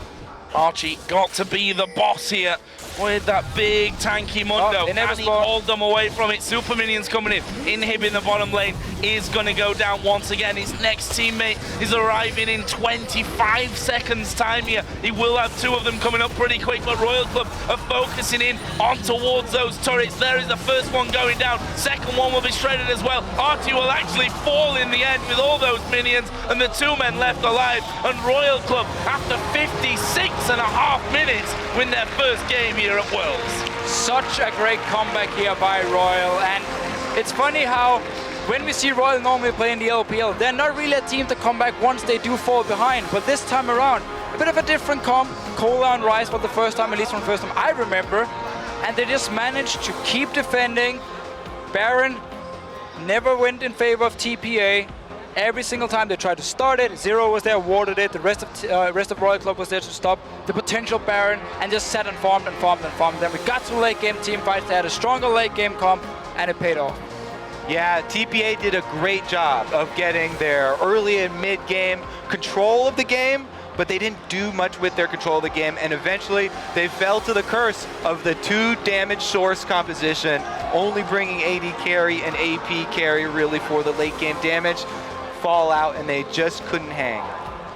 Archie got to be the boss here with that big tanky Mundo. Can he hold them away from it? Super minions coming in, inhibiting the bottom lane, is going to go down once again. His next teammate is arriving in 25 seconds time here. He will have 2 of them coming up pretty quick, but Royal Club are focusing in on towards those turrets. There is the first one going down. Second one will be shredded as well. Archie will actually fall in the end with all those minions and the 2 men left alive. And Royal Club, after 56.5 minutes, win their first game here at Worlds. Such a great comeback here by Royal, and it's funny how when we see Royal normally play in the LPL, they're not really a team to come back once they do fall behind, but this time around, a bit of a different comp. Cola and Rise for the first time, at least from the first time I remember, and they just managed to keep defending. Baron never went in favor of TPA. Every single time they tried to start it, Zero was there, warded it. The rest of Royal Club was there to stop the potential Baron, and just sat and farmed and farmed and farmed. Then we got to late game team fights. They had a stronger late game comp, and it paid off. Yeah, TPA did a great job of getting their early and mid game control of the game, but they didn't do much with their control of the game, and eventually they fell to the curse of the 2 damage source composition, only bringing AD carry and AP carry really for the late game damage. Fall out, and they just couldn't hang.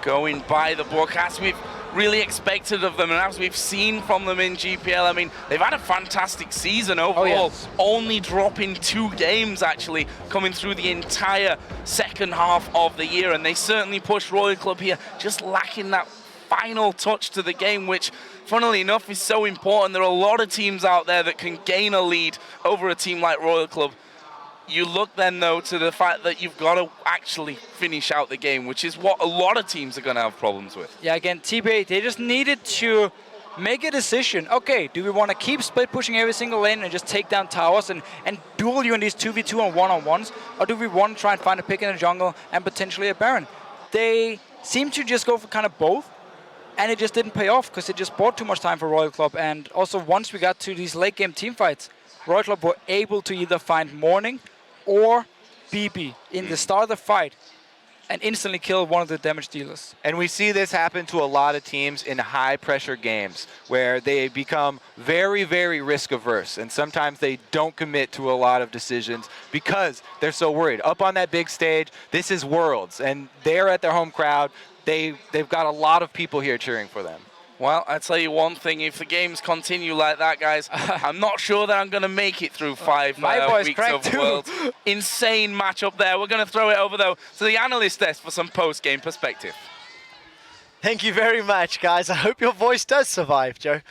going by the book, as we've really expected of them and as we've seen from them in GPL. I mean, they've had a fantastic season overall, only dropping 2 games actually coming through the entire second half of the year, and they certainly pushed Royal Club here, just lacking that final touch to the game, which funnily enough is so important. There are a lot of teams out there that can gain a lead over a team like Royal Club. You look then, though, to the fact that you've got to actually finish out the game, which is what a lot of teams are going to have problems with. Yeah, again, TPA, they just needed to make a decision. Okay, do we want to keep split pushing every single lane and just take down towers and duel you in these 2v2 and one-on-ones? Or do we want to try and find a pick in the jungle and potentially a Baron? They seem to just go for kind of both, and it just didn't pay off because it just bought too much time for Royal Club. And also, once we got to these late game team fights, Royal Club were able to either find Morning or BB in the start of the fight and instantly kill one of the damage dealers. And we see this happen to a lot of teams in high-pressure games where they become very, very risk-averse, and sometimes they don't commit to a lot of decisions because they're so worried. Up on that big stage, this is Worlds, and they're at their home crowd. They've got a lot of people here cheering for them. Well, I'll tell you one thing, if the games continue like that, guys, I'm not sure that I'm going to make it through 5 weeks of Worlds. Insane matchup there. We're going to throw it over, though, to the analyst desk for some post-game perspective. Thank you very much, guys. I hope your voice does survive, Joe.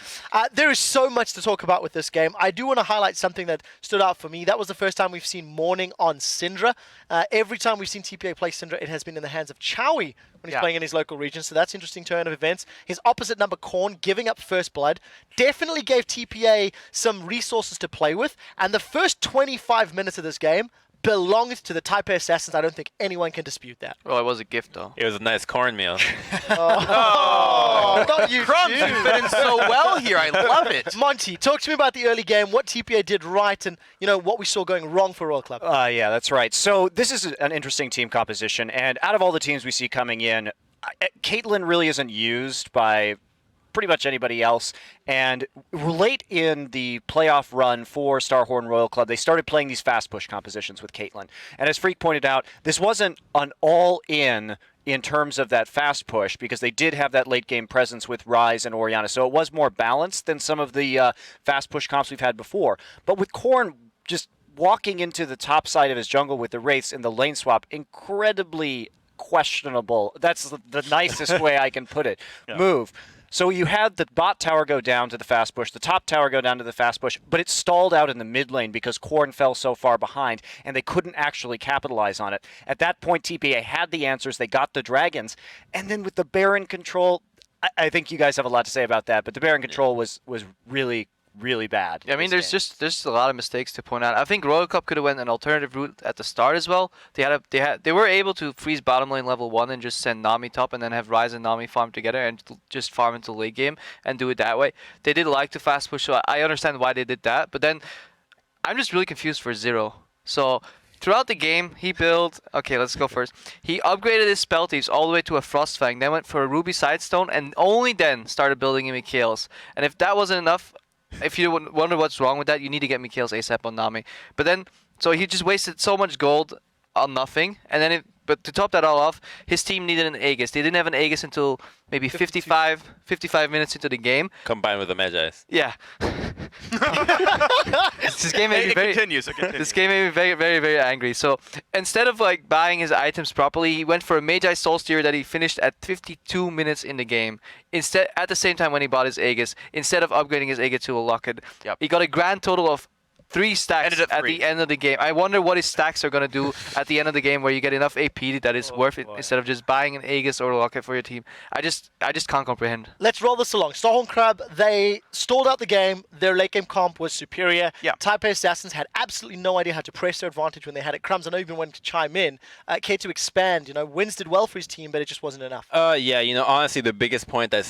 There is so much to talk about with this game. I do want to highlight something that stood out for me. That was the first time we've seen Morning on Syndra. Every time we've seen TPA play Syndra, it has been in the hands of Chowie when he's playing in his local region. So that's an interesting turn of events. His opposite number, Korn, giving up first blood, definitely gave TPA some resources to play with. And the first 25 minutes of this game belonged to the Taipei Assassins. I don't think anyone can dispute that. Well, it was a gift, though. It was a nice cornmeal. Not you, Crumbs, you fit in so well here. I love it. Monty, talk to me about the early game, what TPA did right, and what we saw going wrong for Royal Club. Yeah, that's right. So this is an interesting team composition, and out of all the teams we see coming in, Caitlyn really isn't used by pretty much anybody else. And late in the playoff run for Starhorn Royal Club, they started playing these fast push compositions with Caitlyn. And as Freak pointed out, this wasn't an all-in terms of that fast push, because they did have that late game presence with Ryze and Orianna. So it was more balanced than some of the fast push comps we've had before. But with Korn just walking into the top side of his jungle with the Wraiths in the lane swap, incredibly questionable. That's the nicest way I can put it. Move. So you had the bot tower go down to the fast push, the top tower go down to the fast push, but it stalled out in the mid lane because Korn fell so far behind, and they couldn't actually capitalize on it. At that point, TPA had the answers. They got the dragons. And then with the Baron control, I think you guys have a lot to say about that, but the Baron control was really bad. I mean, there's a lot of mistakes to point out. I think Royal Cup could have went an alternative route at the start as well. They were able to freeze bottom lane level 1 and just send Nami top and then have Ryze and Nami farm together and just farm into late game and do it that way. They did like to fast push, so I understand why they did that. But then I'm just really confused for Zero. So throughout the game, he built... Okay, let's go first. He upgraded his spell thieves all the way to a Frostfang, then went for a Ruby Sidestone, and only then started building him Mikhails. And if that wasn't enough... If you wonder what's wrong with that, you need to get Mikhails ASAP on Nami. But then, so he just wasted so much gold on nothing. And then, but to top that all off, his team needed an Aegis. They didn't have an Aegis until maybe 55 minutes into the game. Combined with the Magi's. Yeah. This game made me very... This game made me very, very, very angry. So instead of like buying his items properly, he went for a Magi Soul Steer that he finished at 52 minutes in the game. Instead, at the same time when he bought his Aegis, instead of upgrading his Aegis to a Locket, he got a grand total of 3 stacks at the end of the game. I wonder what his stacks are going to do at the end of the game, where you get enough AP that is worth it instead of just buying an Aegis or a Locket for your team. I just can't comprehend. Let's roll this along. Starhorn Crab, they stalled out the game. Their late game comp was superior. Taipei Assassins had absolutely no idea how to press their advantage when they had it. Crumbs, I know you've been wanting to chime in. Care to expand? Wins did well for his team, but it just wasn't enough. Yeah, honestly, the biggest point that